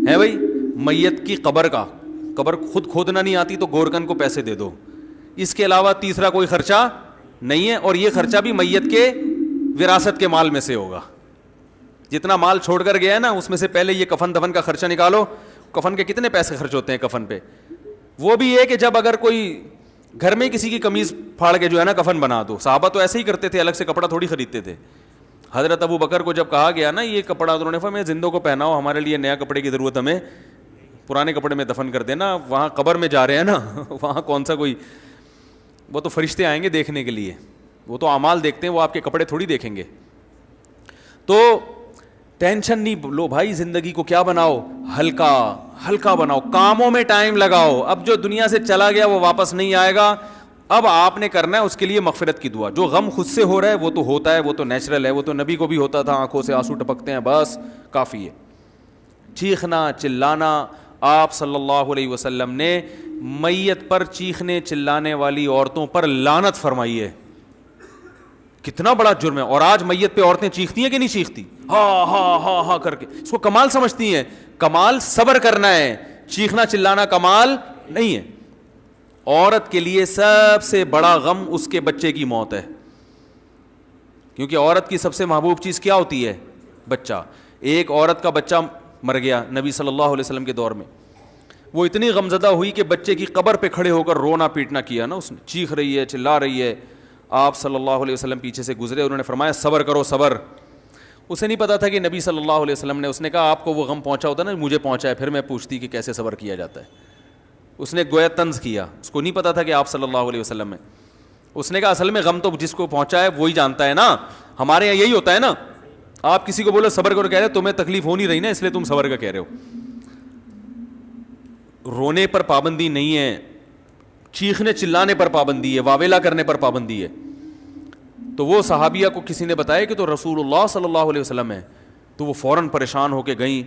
B: ہے بھائی, میت کی قبر کا. قبر خود کھودنا نہیں آتی تو گورکن کو پیسے دے دو, اس کے علاوہ تیسرا کوئی خرچہ نہیں ہے, اور یہ خرچہ بھی میت کے وراثت کے مال میں سے ہوگا. جتنا مال چھوڑ کر گیا ہے نا, اس میں سے پہلے یہ کفن دفن کا خرچہ نکالو. کفن کے کتنے پیسے خرچ ہوتے ہیں کفن پہ؟ وہ بھی یہ کہ جب اگر کوئی گھر میں کسی کی قمیض پھاڑ کے جو ہے نا کفن بنا دو. صحابہ تو ایسے ہی کرتے تھے, الگ سے کپڑا تھوڑی خریدتے تھے. حضرت ابو بکر کو جب کہا گیا نا یہ کپڑا, انہوں نے فرمایا زندوں کو پہناؤ, ہمارے لیے نیا کپڑے کی ضرورت, ہمیں پرانے کپڑے میں دفن کر دینا. وہاں قبر میں جا رہے ہیں نا, وہاں کون سا کوئی, وہ تو فرشتے آئیں گے دیکھنے کے لیے, وہ تو اعمال دیکھتے ہیں, وہ آپ کے کپڑے تھوڑی دیکھیں گے. تو ٹینشن نہیں لو بھائی, زندگی کو کیا بناؤ, ہلکا ہلکا بناؤ, کاموں میں ٹائم لگاؤ. اب جو دنیا سے چلا گیا وہ واپس نہیں آئے گا. اب آپ نے کرنا ہے اس کے لیے مغفرت کی دعا. جو غم خود سے ہو رہا ہے وہ تو ہوتا ہے, وہ تو نیچرل ہے, وہ تو نبی کو بھی ہوتا تھا, آنکھوں سے آنسو ٹپکتے ہیں, بس کافی ہے. چیخنا چلانا, آپ صلی اللہ علیہ وسلم نے میت پر چیخنے چلانے والی عورتوں پر لعنت فرمائی ہے. کتنا بڑا جرم ہے. اور آج میت پہ عورتیں چیختی ہیں کہ نہیں چیختی, ہاں ہاں ہاں ہاں کر کے, اس کو کمال سمجھتی ہیں. کمال صبر کرنا ہے, چیخنا چلانا کمال نہیں ہے. عورت کے لیے سب سے بڑا غم اس کے بچے کی موت ہے, کیونکہ عورت کی سب سے محبوب چیز کیا ہوتی ہے, بچہ. ایک عورت کا بچہ مر گیا نبی صلی اللہ علیہ وسلم کے دور میں, وہ اتنی غمزدہ ہوئی کہ بچے کی قبر پہ کھڑے ہو کر رونا پیٹنا کیا نا اس نے, چیخ رہی ہے چلا رہی ہے. آپ صلی اللہ علیہ وسلم پیچھے سے گزرے, انہوں نے فرمایا صبر کرو صبر. اسے نہیں پتا تھا کہ نبی صلی اللہ علیہ وسلم نے, اس نے کہا آپ کو وہ غم پہنچا ہوتا نا, مجھے پہنچا ہے, پھر میں پوچھتی کہ کیسے صبر کیا جاتا ہے. اس نے گویا طنز کیا, اس کو نہیں پتا تھا کہ آپ صلی اللہ علیہ وسلم ہیں. اس نے کہا اصل میں غم تو جس کو پہنچا ہے وہی جانتا ہے نا, ہمارے یہاں یہی ہوتا ہے نا. آپ کسی کو بولو صبر کرو, کہہ رہے تمہیں تکلیف ہو نہیں رہی نا اس لیے تم صبر کا کہہ رہے ہو. رونے پر پابندی نہیں ہے, چیخنے چلانے پر پابندی ہے, واویلا کرنے پر پابندی ہے. تو وہ صحابیہ کو کسی نے بتایا کہ تو رسول اللہ صلی اللہ علیہ وسلم ہے, تو وہ فوراً پریشان ہو کے گئیں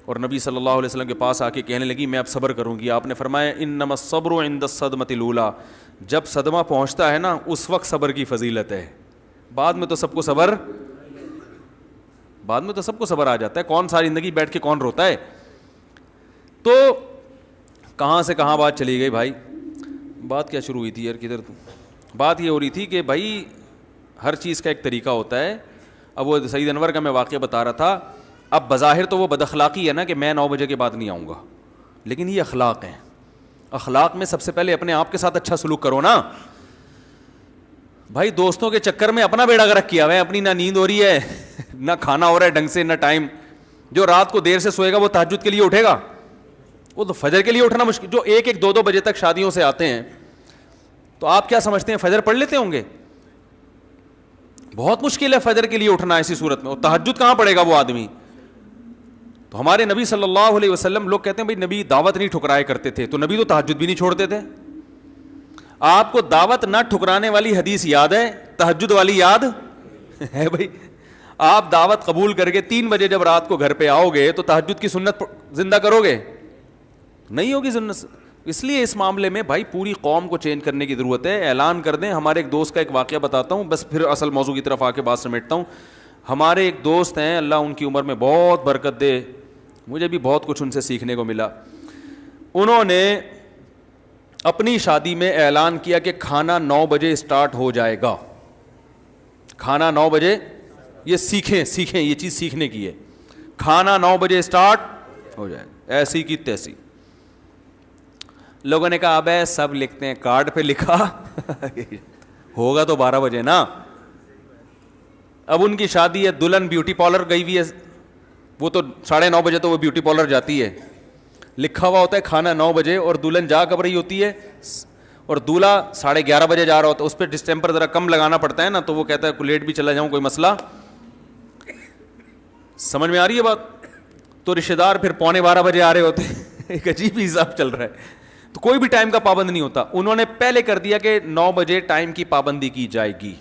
B: اور نبی صلی اللہ علیہ وسلم کے پاس آ کے کہنے لگی میں اب صبر کروں گی. آپ نے فرمایا انما الصبر عند الصدمۃ الاولى, جب صدمہ پہنچتا ہے نا اس وقت صبر کی فضیلت ہے, بعد میں تو سب کو صبر, بعد میں تو سب کو صبر آ جاتا ہے. کون ساری زندگی بیٹھ کے کون روتا ہے. تو کہاں سے کہاں بات چلی گئی بھائی, بات کیا شروع ہوئی تھی یار, کدھر تو بات یہ ہو رہی تھی کہ بھائی ہر چیز کا ایک طریقہ ہوتا ہے. اب وہ سعید انور کا میں واقعہ بتا رہا تھا. اب بظاہر تو وہ بد اخلاقی ہے نا کہ میں 9 بجے کے بعد نہیں آؤں گا, لیکن یہ اخلاق ہیں. اخلاق میں سب سے پہلے اپنے آپ کے ساتھ اچھا سلوک کرو نا بھائی. دوستوں کے چکر میں اپنا بیڑا غرق کیا ہوا ہے, اپنی نہ نیند ہو رہی ہے نہ کھانا ہو رہا ہے ڈھنگ سے, نہ ٹائم. جو رات کو دیر سے سوئے گا وہ تہجد کے لیے اٹھے گا, وہ تو فجر کے لیے اٹھنا مشکل. جو 1-1 2-2 بجے تک شادیوں سے آتے ہیں, تو آپ کیا سمجھتے ہیں فجر پڑھ لیتے ہوں گے؟ بہت مشکل ہے فجر کے لیے اٹھنا ایسی صورت میں, اور تہجد کہاں پڑے گا وہ آدمی. تو ہمارے نبی صلی اللہ علیہ وسلم, لوگ کہتے ہیں بھائی نبی دعوت نہیں ٹھکرایا کرتے تھے, تو نبی تو تہجد بھی نہیں چھوڑتے تھے. آپ کو دعوت نہ ٹھکرانے والی حدیث یاد ہے, تہجد والی یاد ہے بھائی؟ آپ دعوت قبول کر کے 3 بجے جب رات کو گھر پہ آؤ گے تو تہجد کی سنت زندہ کرو گے؟ نہیں ہوگی سنت. اس لیے اس معاملے میں بھائی پوری قوم کو چینج کرنے کی ضرورت ہے. اعلان کر دیں. ہمارے ایک دوست کا ایک واقعہ بتاتا ہوں, بس پھر اصل موضوع کی طرف آ کے بات سمیٹتا ہوں. ہمارے ایک دوست ہیں, اللہ ان کی عمر میں بہت برکت دے, مجھے بھی بہت کچھ ان سے سیکھنے کو ملا. انہوں نے اپنی شادی میں اعلان کیا کہ کھانا 9 بجے اسٹارٹ ہو جائے گا. کھانا 9 بجے, یہ سیکھیں, یہ چیز سیکھنے کی ہے. کھانا 9 بجے اسٹارٹ ہو جائے گا, ایسی کی تیسی. لوگوں نے کہا اب سب لکھتے ہیں, کارڈ پہ لکھا ہوگا تو 12 بجے نا. اب ان کی شادی ہے, دلہن بیوٹی پارلر گئی ہوئی ہے, وہ تو 9:30 بجے تو وہ بیوٹی پارلر جاتی ہے. لکھا ہوا ہوتا ہے کھانا 9 بجے, اور دلہن جا کب رہی ہوتی ہے, اور دولہا 11:30 بجے جا رہا ہوتا ہے. اس پہ ڈسٹیمپر ذرا کم لگانا پڑتا ہے نا, تو وہ کہتا ہے لیٹ بھی چلا جاؤں کوئی مسئلہ. سمجھ میں آ رہی ہے بات؟ تو رشتے دار پھر 11:45 بجے آ رہے ہوتے ہیں. ایک عجیب حساب چل رہا ہے. تو کوئی بھی ٹائم کا پابند نہیں ہوتا. انہوں نے پہلے کر دیا کہ 9 بجے ٹائم کی پابندی کی جائے گی,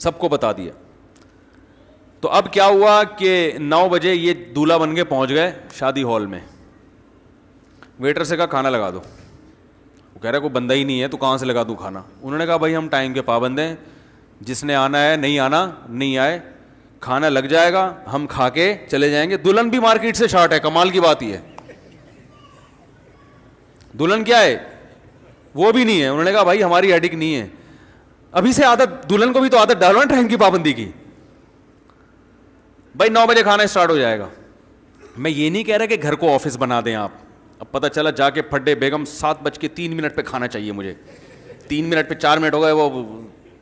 B: سب کو بتا دیا. تو اب کیا ہوا کہ 9 بجے یہ دولہا بن کے پہنچ گئے شادی ہال میں. ویٹر سے کہا کھانا لگا دو. وہ کہہ رہا کوئی بندہ ہی نہیں ہے تو کہاں سے لگا دوں کھانا. انہوں نے کہا بھائی ہم ٹائم کے پابند ہیں, جس نے آنا ہے نہیں آنا نہیں آئے, کھانا لگ جائے گا, ہم کھا کے چلے جائیں گے. دلہن بھی مارکیٹ سے شارٹ ہے, کمال کی بات یہ ہے. دلہن کیا ہے, وہ بھی نہیں ہے. انہوں نے کہا بھائی ہماری ہیڈک نہیں ہے. ابھی سے عادت, دلہن کو بھی تو عادت ڈالو نا ٹائم کی پابندی کی. بھائی 9 بجے کھانا اسٹارٹ ہو جائے گا. میں یہ نہیں کہہ رہا کہ گھر کو آفس بنا دیں آپ. اب پتہ چلا جا کے پھڈے بیگم 7:03 پہ کھانا چاہیے مجھے, 3 منٹ پہ 4 منٹ ہو گئے وہ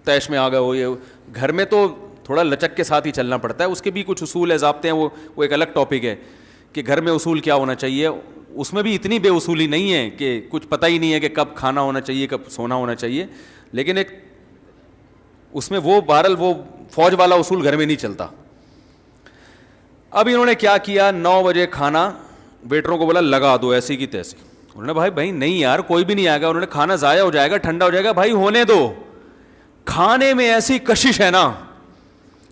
B: تیش میں آ گئے. وہ یہ گھر میں تو تھوڑا لچک کے ساتھ ہی چلنا پڑتا ہے, اس کے بھی کچھ اصول ہے, ضابطے ہیں, وہ ایک الگ ٹاپک ہے کہ گھر میں اصول کیا ہونا چاہیے. اس میں بھی اتنی بے اصولی نہیں ہے کہ کچھ پتہ ہی نہیں ہے کہ کب کھانا ہونا چاہیے کب سونا ہونا چاہیے, لیکن ایک اس میں وہ بہرحال وہ فوج والا اصول گھر میں نہیں چلتا. اب انہوں نے کیا کیا, 9 بجے کھانا ویٹروں کو بولا لگا دو ایسی کی تیسی. انہوں نے بھائی نہیں یار کوئی بھی نہیں آئے گا. انہوں نے کھانا ضائع ہو جائے گا, ٹھنڈا ہو جائے گا. بھائی ہونے دو. کھانے میں ایسی کشش ہے نا,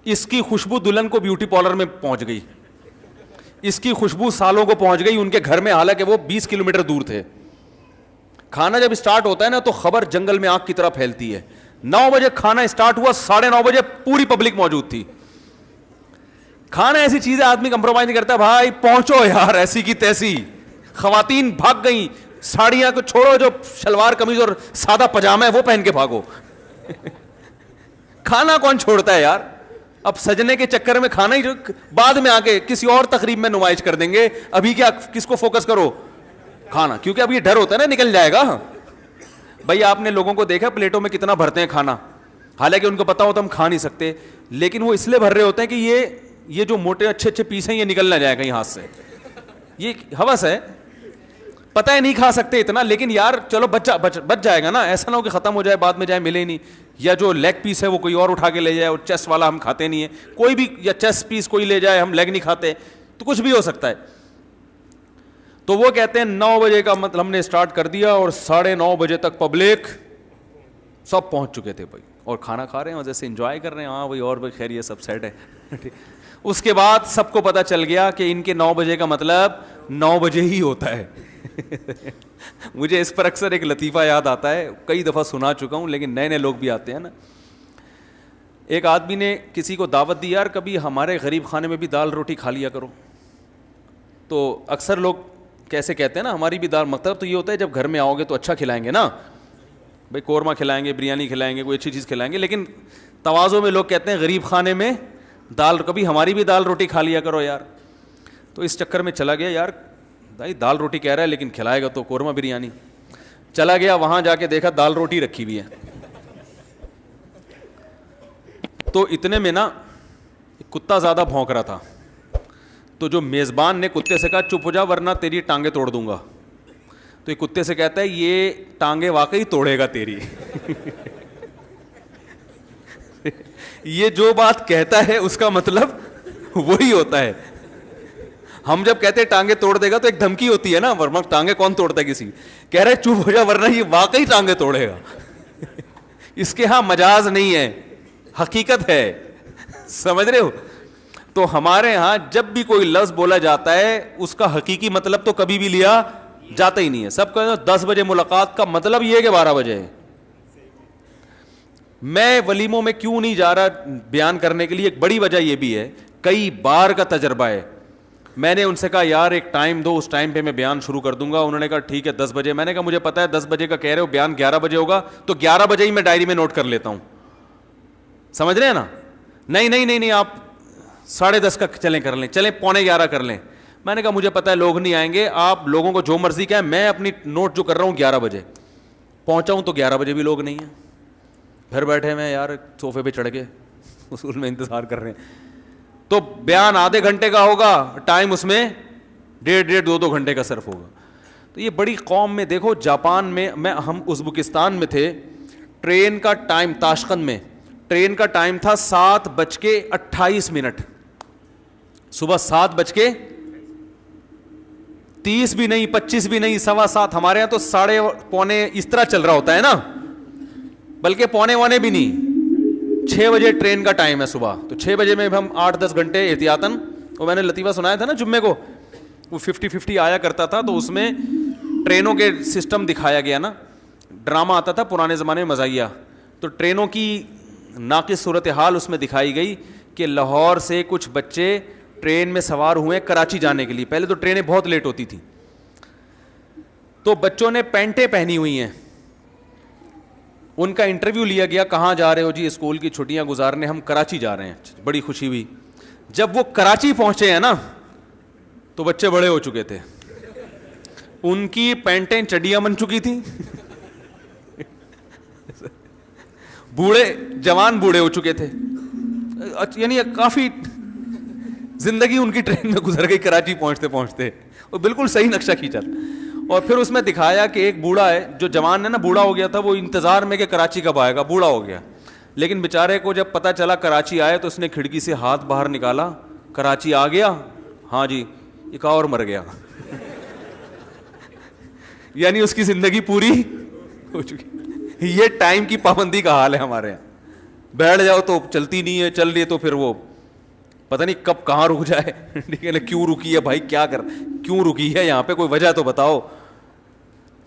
B: اس کی خوشبو دلہن کو بیوٹی پارلر میں پہنچ گئی, اس کی خوشبو سالوں کو پہنچ گئی ان کے گھر میں, حالانکہ وہ 20 کلومیٹر دور تھے. کھانا جب اسٹارٹ ہوتا ہے نا تو خبر جنگل میں آگ کی طرح پھیلتی ہے. 9 بجے کھانا اسٹارٹ ہوا, 9:30 بجے پوری پبلک موجود تھی. کھانا ایسی چیز ہے آدمی کمپرومائز نہیں کرتا. بھائی پہنچو یار ایسی کی تیسی. خواتین بھاگ گئیں, ساڑیاں کو چھوڑو, جو شلوار قمیض اور سادہ پجامہ ہے وہ پہن کے بھاگو. کھانا کون چھوڑتا ہے یار. اب سجنے کے چکر میں کھانا ہی بعد میں آ کے کسی اور تقریب میں نمائش کر دیں گے. ابھی کیا کس کو فوکس کرو, کھانا, کیونکہ اب یہ ڈر ہوتا ہے نا نکل جائے گا. بھائی آپ نے لوگوں کو دیکھا پلیٹوں میں کتنا بھرتے ہیں کھانا, حالانکہ ان کو پتا ہوتا ہم کھا نہیں سکتے, لیکن وہ اس لیے بھر رہے ہوتے ہیں کہ یہ جو موٹے اچھے پیس ہیں یہ نکل نہ جائے کہیں ہاتھ سے. یہ ہوس ہے, پتہ ہے نہیں کھا سکتے اتنا, لیکن یار چلو بچ جائے گا نا, ایسا نہ ہو کہ ختم ہو جائے بعد میں جائے ملے نہیں, یا جو لیگ پیس ہے وہ کوئی اور اٹھا کے لے جائے, اور چیسٹ والا ہم کھاتے نہیں ہیں کوئی بھی, یا چیسٹ پیس کوئی لے جائے ہم لیگ نہیں کھاتے, تو کچھ بھی ہو سکتا ہے. تو وہ کہتے ہیں 9 بجے کا مطلب ہم نے اسٹارٹ کر دیا اور 9:30 بجے تک پبلک سب پہنچ چکے تھے بھائی, اور کھانا کھا رہے ہیں, وجہ سے انجوائے کر رہے ہیں. ہاں بھائی اور بھائی خیر یہ سب سیٹ ہے. اس کے بعد سب کو پتہ چل گیا کہ ان کے 9 بجے کا مطلب 9 بجے ہی ہوتا ہے. مجھے اس پر اکثر ایک لطیفہ یاد آتا ہے, کئی دفعہ سنا چکا ہوں, لیکن نئے لوگ بھی آتے ہیں نا. ایک آدمی نے کسی کو دعوت دی, یار کبھی ہمارے غریب خانے میں بھی دال روٹی کھا لیا کرو. تو اکثر لوگ کیسے کہتے ہیں نا ہماری بھی دال, مطلب تو یہ ہوتا ہے جب گھر میں آؤ گے تو اچھا کھلائیں گے نا بھائی, قورمہ کھلائیں گے, بریانی کھلائیں گے, کوئی اچھی چیز کھلائیں گے. لیکن تواضع میں لوگ کہتے ہیں غریب خانے میں دال, کبھی ہماری بھی دال روٹی کھا لیا کرو یار. تو اس چکر میں چلا گیا, یار بھائی دال روٹی کہہ رہا ہے لیکن کھلائے گا تو قورمہ بریانی. چلا گیا وہاں جا کے دیکھا دال روٹی رکھی ہوئی ہے. تو اتنے میں نا کتا زیادہ بھونک رہا تھا, تو جو میزبان نے کتے سے کہا چپ ہو جا ورنہ تیری ٹانگیں توڑ دوں گا. تو یہ کتے سے کہتا ہے یہ ٹانگیں واقعی توڑے گا تیری. یہ جو بات کہتا ہے اس کا مطلب وہی ہوتا ہے. ہم جب کہتے ہیں ٹانگیں توڑ دے گا تو ایک دھمکی ہوتی ہے نا, ورنہ ٹانگیں کون توڑتا ہے کسی, کہہ رہے چپ ہو جا ورنہ یہ واقعی ٹانگیں توڑے گا. اس کے ہاں مجاز نہیں ہے, حقیقت ہے. سمجھ رہے ہو. تو ہمارے ہاں جب بھی کوئی لفظ بولا جاتا ہے اس کا حقیقی مطلب تو کبھی بھی لیا جاتا ہی نہیں ہے. سب کا 10 بجے ملاقات کا مطلب یہ ہے کہ 12 بجے ہے. میں ولیموں میں کیوں نہیں جا رہا بیان کرنے کے لیے, ایک بڑی وجہ یہ بھی ہے, کئی بار کا تجربہ ہے. میں نے ان سے کہا یار ایک ٹائم دو, اس ٹائم پہ میں بیان شروع کر دوں گا. انہوں نے کہا ٹھیک ہے 10 بجے. میں نے کہا مجھے پتا ہے 10 بجے کا کہہ رہے ہو, بیان 11 بجے ہوگا, تو 11 بجے ہی میں ڈائری میں نوٹ کر لیتا ہوں. سمجھ رہے ہیں نا. نہیں آپ 10:30 کا چلیں کر لیں, چلیں 11:15 کر لیں. میں نے کہا مجھے پتا ہے لوگ نہیں آئیں گے, آپ لوگوں کو جو مرضی کہیں, میں اپنی نوٹ جو کر رہا ہوں 11 بجے پہنچا ہوں, تو 11 بجے بھی لوگ نہیں ہیں. گھر بیٹھے میں یار صوفے پہ چڑھ کے اصول میں انتظار کر رہے ہیں. تو بیان آدھے گھنٹے کا ہوگا, ٹائم اس میں 1.5-2 گھنٹے کا صرف ہوگا. تو یہ بڑی قوم میں دیکھو, جاپان میں ہم ازبکستان میں تھے, ٹرین کا ٹائم تاشقند میں ٹرین کا ٹائم تھا 7:28, صبح 7:30 بھی نہیں, 25 بھی نہیں, 7:15. ہمارے یہاں تو 7:45 اس طرح چل رہا ہوتا ہے نا, بلکہ 7:45 بھی نہیں, 6 بجے ٹرین کا ٹائم ہے صبح. تو 6 بجے میں ہم 8-10 گھنٹے احتیاطاً, وہ میں نے لطیفہ سنایا تھا نا جمعے کو, وہ 50-50 آیا کرتا تھا, تو اس میں ٹرینوں کے سسٹم دکھایا گیا نا, ڈرامہ آتا تھا پرانے زمانے میں مزاحیہ. تو ٹرینوں کی ناقص صورتحال اس میں دکھائی گئی کہ لاہور سے کچھ بچے ٹرین میں سوار ہوئے کراچی جانے کے لیے. پہلے تو ٹرینیں بہت لیٹ ہوتی تھیں, تو بچوں نے پینٹیں پہنی ہوئی ہیں, ان کا انٹرویو لیا گیا, کہاں جا رہے ہو جی؟ اسکول کی چھٹیاں گزارنے, ہم کراچی جا رہے ہیں. بڑی خوشی ہوئی. جب وہ کراچی پہنچے ہیں نا تو بچے بڑے ہو چکے تھے, ان کی پینٹیں چڈیاں بن چکی تھیں, بوڑھے جوان بوڑھے ہو چکے تھے, یعنی کافی زندگی ان کی ٹرین میں گزر گئی کراچی پہنچتے پہنچتے, وہ بالکل صحیح نقشہ کھینچا. اور پھر اس میں دکھایا کہ ایک بوڑھا ہے, جو جوان ہے نا بوڑھا ہو گیا تھا, وہ انتظار میں کہ کراچی کب آئے گا, بوڑھا ہو گیا. لیکن بیچارے کو جب پتہ چلا کراچی آئے تو اس نے کھڑکی سے ہاتھ باہر نکالا, کراچی آ گیا؟ ہاں جی. ایک اور مر گیا. یعنی اس کی زندگی پوری ہو چکی. یہ ٹائم کی پابندی کا حال ہے ہمارے یہاں. بیٹھ جاؤ تو چلتی نہیں ہے, چل رہی ہے تو پھر وہ پتہ نہیں کب کہاں رک جائے. ٹھیک ہے نا, کیوں رکی ہے بھائی, کیا کر, کیوں رکی ہے یہاں پہ, کوئی وجہ تو بتاؤ.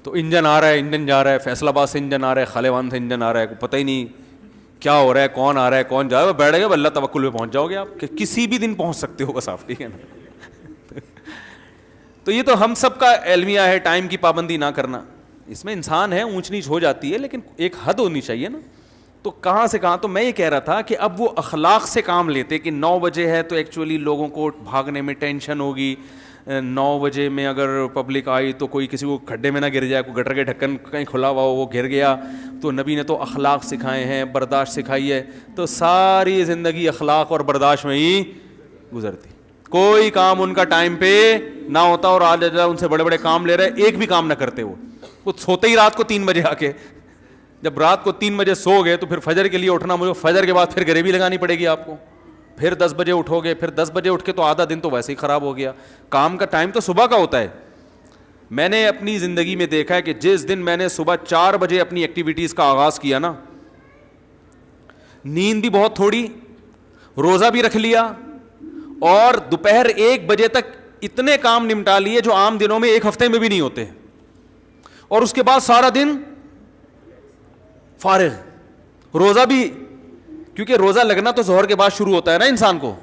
B: تو انجن آ رہا ہے, انجن جا رہا ہے, فیصل آباد سے انجن آ رہا ہے, خالوان سے انجن آ رہا ہے, پتہ ہی نہیں کیا ہو رہا ہے, کون آ رہا ہے, کون جا رہا ہے. بیٹھ گئے, اللہ توکل پہ پہنچ جاؤ گے آپ, کہ کسی بھی دن پہنچ سکتے ہو بس آپ. ٹھیک ہے نا. تو یہ تو ہم سب کا المیہ ہے, ٹائم کی پابندی نہ کرنا. اس میں انسان ہے, اونچ نیچ ہو جاتی ہے, لیکن ایک حد ہونی چاہیے نا. تو کہاں سے کہاں, تو میں یہ کہہ رہا تھا کہ اب وہ اخلاق سے کام لیتے کہ 9 بجے ہے تو ایکچولی لوگوں کو بھاگنے میں ٹینشن ہوگی, 9 بجے میں اگر پبلک آئی تو کوئی کسی کو کھڈے میں نہ گر جائے, کوئی گٹر کے ڈھکن کہیں کھلا ہوا ہو وہ گر گیا. تو نبی نے تو اخلاق سکھائے ہیں, برداشت سکھائی ہے, تو ساری زندگی اخلاق اور برداشت میں ہی گزرتی. کوئی کام ان کا ٹائم پہ نہ ہوتا, اور آج ان سے بڑے بڑے کام لے رہے, ایک بھی کام نہ کرتے. وہ سوتے ہی رات کو 3 بجے آ کے, جب رات کو 3 بجے سو گئے تو پھر فجر کے لیے اٹھنا, مجھے فجر کے بعد پھر غریبی لگانی پڑے گی آپ کو, پھر 10 بجے اٹھو گے, پھر 10 بجے اٹھ کے تو آدھا دن تو ویسے ہی خراب ہو گیا. کام کا ٹائم تو صبح کا ہوتا ہے. میں نے اپنی زندگی میں دیکھا ہے کہ جس دن میں نے صبح 4 بجے اپنی ایکٹیویٹیز کا آغاز کیا نا, نیند بھی بہت تھوڑی, روزہ بھی رکھ لیا, اور دوپہر 1 بجے تک اتنے کام نمٹا لیے جو عام دنوں میں 1 ہفتے میں بھی نہیں ہوتے, اور اس کے بعد سارا دن فارغ. روزہ بھی, کیونکہ روزہ لگنا تو ظہر کے بعد شروع ہوتا ہے نا انسان کو,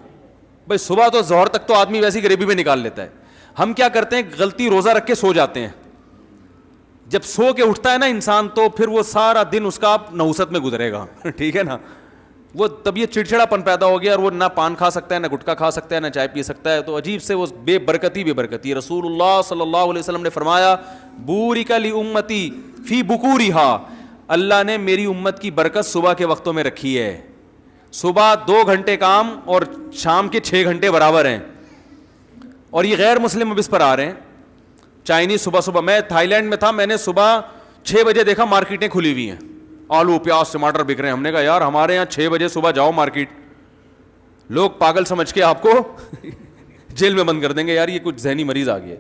B: بھائی صبح تو ظہر تک تو آدمی ویسی غریبی میں نکال لیتا ہے. ہم کیا کرتے ہیں, غلطی روزہ رکھ کے سو جاتے ہیں. جب سو کے اٹھتا ہے نا انسان تو پھر وہ سارا دن اس کا نحوست میں گزرے گا. ٹھیک ہے نا, وہ تب یہ چڑچڑاپن پیدا ہو گیا, اور وہ نہ پان کھا سکتا ہے, نہ گٹکا کھا سکتا ہے, نہ چائے پی سکتا ہے. تو عجیب سے وہ بے برکتی. رسول اللہ صلی اللہ علیہ وسلم نے فرمایا, بورک لامتی فی بکورہا, اللہ نے میری امت کی برکت صبح کے وقتوں میں رکھی ہے. صبح 2 گھنٹے کام اور شام کے 6 گھنٹے برابر ہیں. اور یہ غیر مسلم اب اس پر آ رہے ہیں. چائنیز صبح, میں تھائی لینڈ میں تھا, میں نے صبح 6 بجے دیکھا مارکیٹیں کھلی ہوئی ہیں, آلو پیاز ٹماٹر بک رہے ہیں. ہم نے کہا یار ہمارے یہاں 6 بجے صبح جاؤ مارکیٹ, لوگ پاگل سمجھ کے آپ کو جیل میں بند کر دیں گے, یار یہ کچھ ذہنی مریض آ گیا.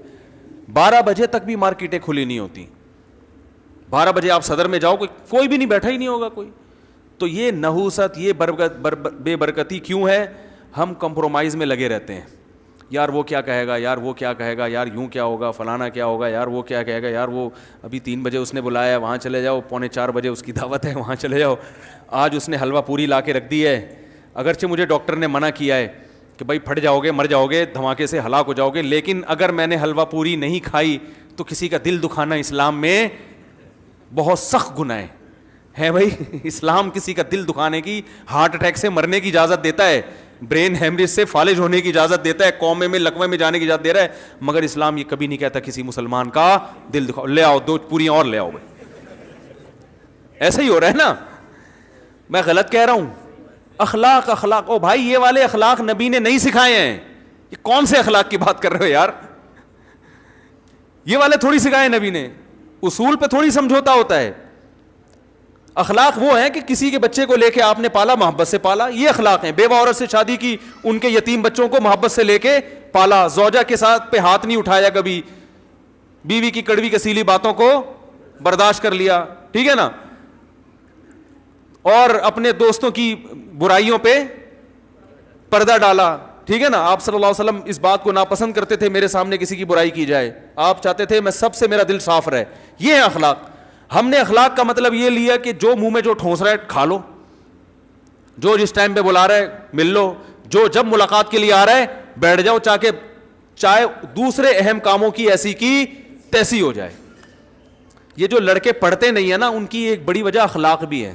B: 12 بجے تک بھی مارکیٹیں کھلی نہیں ہوتی. 12 بجے آپ صدر میں جاؤ, کوئی بھی نہیں, بیٹھا ہی نہیں ہوگا کوئی. تو یہ نحوست, یہ بے برکتی کیوں ہے؟ ہم کمپرومائز میں لگے رہتے ہیں. یار وہ کیا کہے گا, یار وہ کیا کہے گا, یار یوں کیا ہوگا, فلانا کیا ہوگا, یار وہ کیا کہے گا, یار وہ ابھی 3 بجے اس نے بلایا ہے وہاں چلے جاؤ, 3:45 بجے اس کی دعوت ہے وہاں چلے جاؤ, آج اس نے حلوہ پوری لا کے رکھ دی ہے, اگرچہ مجھے ڈاکٹر نے منع کیا ہے کہ بھائی پھٹ جاؤ گے, مر جاؤ گے, دھماکے سے ہلاک ہو جاؤ گے, لیکن اگر میں نے حلوہ پوری نہیں کھائی تو کسی کا دل دکھانا اسلام میں بہت سخت گناہ ہے بھائی. اسلام کسی کا دل دکھانے کی, ہارٹ اٹیک سے مرنے کی اجازت دیتا ہے, برین ہیمریج سے فالج ہونے کی اجازت دیتا ہے, قومے میں لقوے میں جانے کی اجازت دے رہا ہے, مگر اسلام یہ کبھی نہیں کہتا کسی مسلمان کا دل دکھاؤ, لے آؤ 2 پوریاں اور لے آؤ بھائی. ایسا ہی ہو رہا ہے نا, میں غلط کہہ رہا ہوں؟ اخلاق, او بھائی یہ والے اخلاق نبی نے نہیں سکھائے ہیں. یہ کون سے اخلاق کی بات کر رہے ہو یار, یہ والے تھوڑی سکھائے نبی نے, اصول پہ تھوڑی سمجھوتا ہوتا ہے. اخلاق وہ ہیں کہ کسی کے بچے کو لے کے آپ نے پالا, محبت سے پالا, یہ اخلاق ہیں. بیوہ عورت سے شادی کی, ان کے یتیم بچوں کو محبت سے لے کے پالا, زوجہ کے ساتھ پہ ہاتھ نہیں اٹھایا کبھی, بیوی کی کڑوی کسیلی باتوں کو برداشت کر لیا, ٹھیک ہے نا, اور اپنے دوستوں کی برائیوں پہ پردہ ڈالا, ٹھیک ہے نا. آپ صلی اللہ علیہ وسلم اس بات کو ناپسند کرتے تھے میرے سامنے کسی کی برائی کی جائے, آپ چاہتے تھے میں سب سے میرا دل صاف رہے. یہ ہے اخلاق. ہم نے اخلاق کا مطلب یہ لیا کہ جو منہ میں جو ٹھونس رہا ہے کھا لو, جو جس ٹائم پہ بلا رہا ہے مل لو, جو جب ملاقات کے لیے آ رہا ہے بیٹھ جاؤ, چاہے دوسرے اہم کاموں کی ایسی کی تیسی ہو جائے. یہ جو لڑکے پڑھتے نہیں ہیں نا, ان کی ایک بڑی وجہ اخلاق بھی ہے.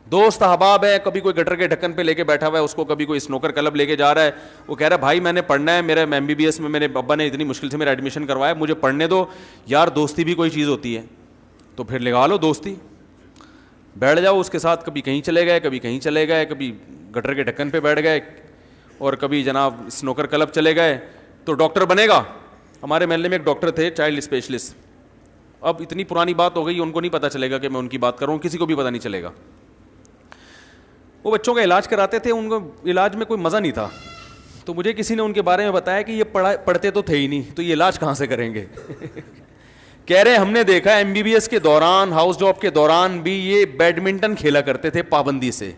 B: دوست احباب ہے, کبھی کوئی گٹر کے ڈھکن پہ لے کے بیٹھا ہوا ہے, اس کو کبھی کوئی اسنوکر کلب لے کے جا رہا ہے, وہ کہہ رہا ہے بھائی میں نے پڑھنا ہے, میرا MBBS میں میرے ابا نے اتنی مشکل سے میرا ایڈمیشن کروایا, مجھے پڑھنے دو. یار دوستی بھی کوئی چیز ہوتی ہے, تو پھر لگا لو دوستی, بیٹھ جاؤ اس کے ساتھ. کبھی کہیں چلے گئے, کبھی کہیں چلے گئے, کبھی گٹر کے ڈھکن پہ بیٹھ گئے, اور کبھی جناب اسنوکر کلب چلے گئے. تو ڈاکٹر بنے گا. ہمارے محلے میں ایک ڈاکٹر تھے, چائلڈ اسپیشلسٹ. اب اتنی پرانی بات ہو گئی, ان کو نہیں پتہ چلے گا کہ میں ان کی بات کر رہا ہوں, کسی کو بھی پتہ نہیں چلے گا. وہ بچوں کا علاج کراتے تھے, ان کو علاج میں کوئی مزہ نہیں تھا. تو مجھے کسی نے ان کے بارے میں بتایا کہ یہ پڑھتے تو تھے ہی نہیں, تو یہ علاج کہاں سے کریں گے. کہہ رہے ہم نے دیکھا MBBS کے دوران, ہاؤس جاب کے دوران بھی یہ بیڈمنٹن کھیلا کرتے تھے پابندی سے.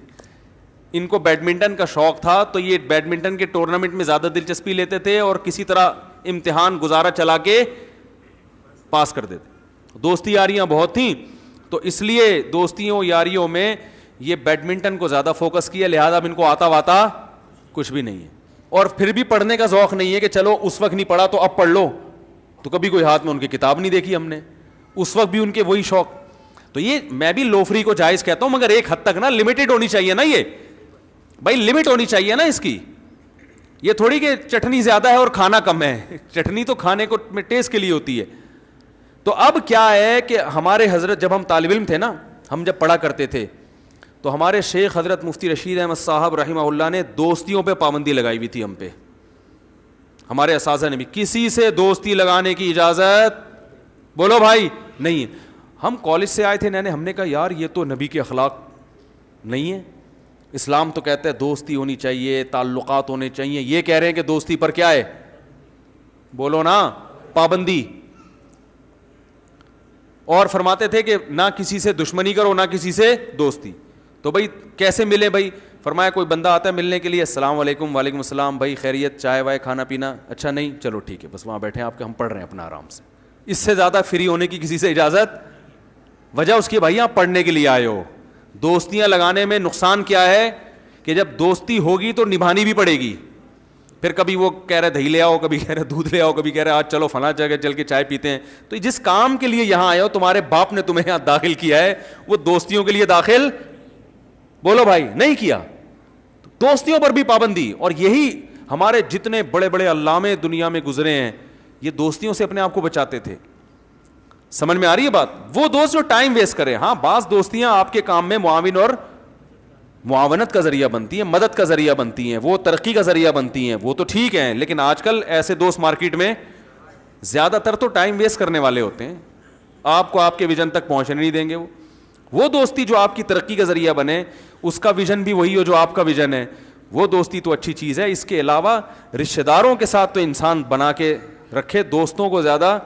B: ان کو بیڈمنٹن کا شوق تھا, تو یہ بیڈمنٹن کے ٹورنامنٹ میں زیادہ دلچسپی لیتے تھے, اور کسی طرح امتحان گزارا چلا کے پاس کر دیتے. دوستی یاریاں بہت تھیں, تو اس لیے دوستیوں یاریوں میں یہ بیڈمنٹن کو زیادہ فوکس کیا, لہذا اب ان کو آتا واتا کچھ بھی نہیں ہے. اور پھر بھی پڑھنے کا ذوق نہیں ہے کہ چلو اس وقت نہیں پڑھا تو اب پڑھ لو, تو کبھی کوئی ہاتھ میں ان کی کتاب نہیں دیکھی ہم نے, اس وقت بھی ان کے وہی شوق. تو یہ میں بھی لوفری کو جائز کہتا ہوں, مگر ایک حد تک نا لمیٹڈ ہونی چاہیے نا, یہ بھائی لمٹ ہونی چاہیے نا اس کی. یہ تھوڑی کہ چٹنی زیادہ ہے اور کھانا کم ہے, چٹنی تو کھانے کو ٹیسٹ کے لیے ہوتی ہے. تو اب کیا ہے کہ ہمارے حضرت جب ہم طالب علم تھے نا, ہم جب پڑھا کرتے تھے, تو ہمارے شیخ حضرت مفتی رشید احمد صاحب رحمہ اللہ نے دوستیوں پہ پابندی لگائی ہوئی تھی ہم پہ. ہمارے اساتذہ نے بھی کسی سے دوستی لگانے کی اجازت, بولو بھائی, نہیں. ہم کالج سے آئے تھے نئے, ہم نے کہا یار یہ تو نبی کے اخلاق نہیں ہے. اسلام تو کہتا ہے دوستی ہونی چاہیے, تعلقات ہونے چاہیے. یہ کہہ رہے ہیں کہ دوستی پر کیا ہے, بولو نا, پابندی. اور فرماتے تھے کہ نہ کسی سے دشمنی کرو نہ کسی سے دوستی. تو بھائی کیسے ملے بھائی, فرمایا کوئی بندہ آتا ہے ملنے کے لیے, السلام علیکم, وعلیکم السلام, بھائی خیریت, چائے وائے کھانا پینا, اچھا نہیں, چلو ٹھیک ہے, بس وہاں بیٹھے ہیں آپ کے, ہم پڑھ رہے ہیں اپنا آرام سے. اس سے زیادہ فری ہونے کی کسی سے اجازت, وجہ اس کی بھائی آپ پڑھنے کے لیے آئے ہو. دوستیاں لگانے میں نقصان کیا ہے کہ جب دوستی ہوگی تو نبھانی بھی پڑے گی. پھر کبھی وہ کہہ رہے دہی لے آؤ, کبھی کہہ رہے دودھ لے آؤ, کبھی کہہ رہے آج چلو فلاں جگہ چل کے چائے پیتے ہیں. تو جس کام کے لیے یہاں آئے ہو, تمہارے باپ نے تمہیں یہاں داخل کیا ہے, وہ دوستیوں کے لیے داخل, بولو بھائی, نہیں کیا. دوستیوں پر بھی پابندی. اور یہی ہمارے جتنے بڑے بڑے علامے دنیا میں گزرے ہیں, یہ دوستیوں سے اپنے آپ کو بچاتے تھے. سمجھ میں آ رہی ہے بات. وہ دوست جو ٹائم ویسٹ کرے. ہاں بعض دوستیاں آپ کے کام میں معاون اور معاونت کا ذریعہ بنتی ہیں, مدد کا ذریعہ بنتی ہیں, وہ ترقی کا ذریعہ بنتی ہیں, وہ تو ٹھیک ہیں. لیکن آج کل ایسے دوست مارکیٹ میں زیادہ تر تو ٹائم ویسٹ کرنے والے ہوتے ہیں, آپ کو آپ کے ویژن تک پہنچنے نہیں دیں گے. وہ دوستی جو آپ کی ترقی کا ذریعہ بنے, اس کا ویژن بھی وہی ہو جو آپ کا ویژن ہے, وہ دوستی تو اچھی چیز ہے. اس کے علاوہ رشتہ داروں کے ساتھ تو انسان بنا کے رکھے. دوستوں کو زیادہ,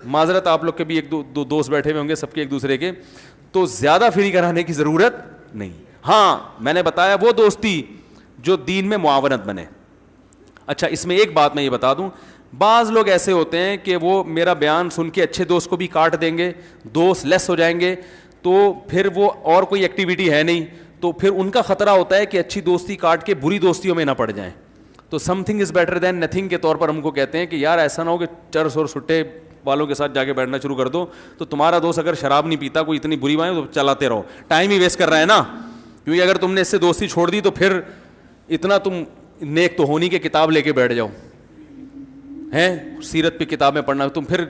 B: معذرت آپ لوگ کے بھی ایک دو دوست بیٹھے ہوئے ہوں گے سب کے ایک دوسرے کے, تو زیادہ فری کرانے کی ضرورت نہیں. ہاں میں نے بتایا وہ دوستی جو دین میں معاونت بنے. اچھا اس میں ایک بات میں یہ بتا دوں, بعض لوگ ایسے ہوتے ہیں کہ وہ میرا بیان سن کے اچھے دوست کو بھی کاٹ دیں گے, دوست لیس ہو جائیں گے, تو پھر وہ اور کوئی ایکٹیویٹی ہے نہیں, تو پھر ان کا خطرہ ہوتا ہے کہ اچھی دوستی کاٹ کے بری دوستیوں میں نہ پڑ جائیں. تو some thing is better than nothing کے طور پر ہم کو کہتے ہیں کہ یار ایسا نہ ہو کہ چرس اور سٹے والوں کے ساتھ جا کے بیٹھنا شروع کر دو, تو تمہارا دوست اگر شراب نہیں پیتا, کوئی اتنی بری بات ہے, تو چلاتے رہو, ٹائم ہی ویسٹ کر رہا ہے نا. کیونکہ اگر تم نے اس سے دوستی چھوڑ دی تو پھر اتنا تم نیک تو ہونی کہ کتاب لے کے بیٹھ جاؤ ہیں, سیرت پہ کتابیں پڑھنا, تم پھر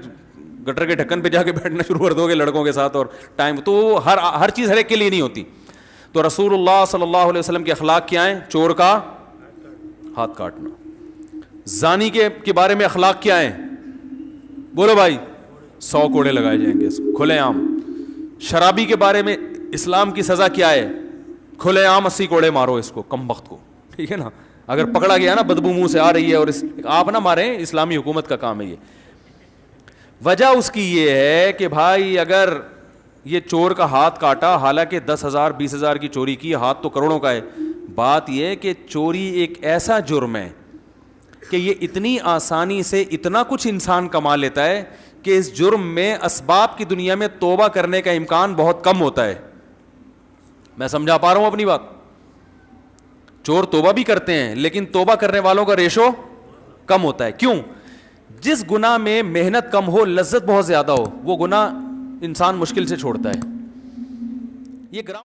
B: گٹر کے ڈھکن پہ جا کے بیٹھنا شروع کر دو گے لڑکوں کے ساتھ. اور ٹائم تو ہر چیز ہر ایک کے لیے نہیں ہوتی. تو رسول اللہ صلی اللہ علیہ وسلم کے اخلاق کیا ہیں؟ چور کا ہاتھ کاٹنا. زانی کے بارے میں اخلاق کیا ہیں؟ بولو بھائی, 100 کوڑے لگائے جائیں گے اس کو کھلے عام. شرابی کے بارے میں اسلام کی سزا کیا ہے؟ کھلے عام 80 کوڑے مارو اس کو, کم بخت کو, ٹھیک ہے نا. اگر پکڑا گیا نا بدبو منہ سے آ رہی ہے اور آپ نہ ماریں, اسلامی حکومت کا کام ہے یہ. وجہ اس کی یہ ہے کہ بھائی اگر یہ چور کا ہاتھ کاٹا, حالانکہ 10,000 20,000 کی چوری کی, ہاتھ تو کروڑوں کا ہے. بات یہ ہے کہ چوری ایک ایسا جرم ہے کہ یہ اتنی آسانی سے اتنا کچھ انسان کما لیتا ہے کہ اس جرم میں اسباب کی دنیا میں توبہ کرنے کا امکان بہت کم ہوتا ہے. میں سمجھا پا رہا ہوں اپنی بات؟ چور توبہ بھی کرتے ہیں لیکن توبہ کرنے والوں کا ریشو کم ہوتا ہے. کیوں؟ جس گناہ میں محنت کم ہو, لذت بہت زیادہ ہو, وہ گناہ انسان مشکل سے چھوڑتا ہے. یہ گراؤنڈ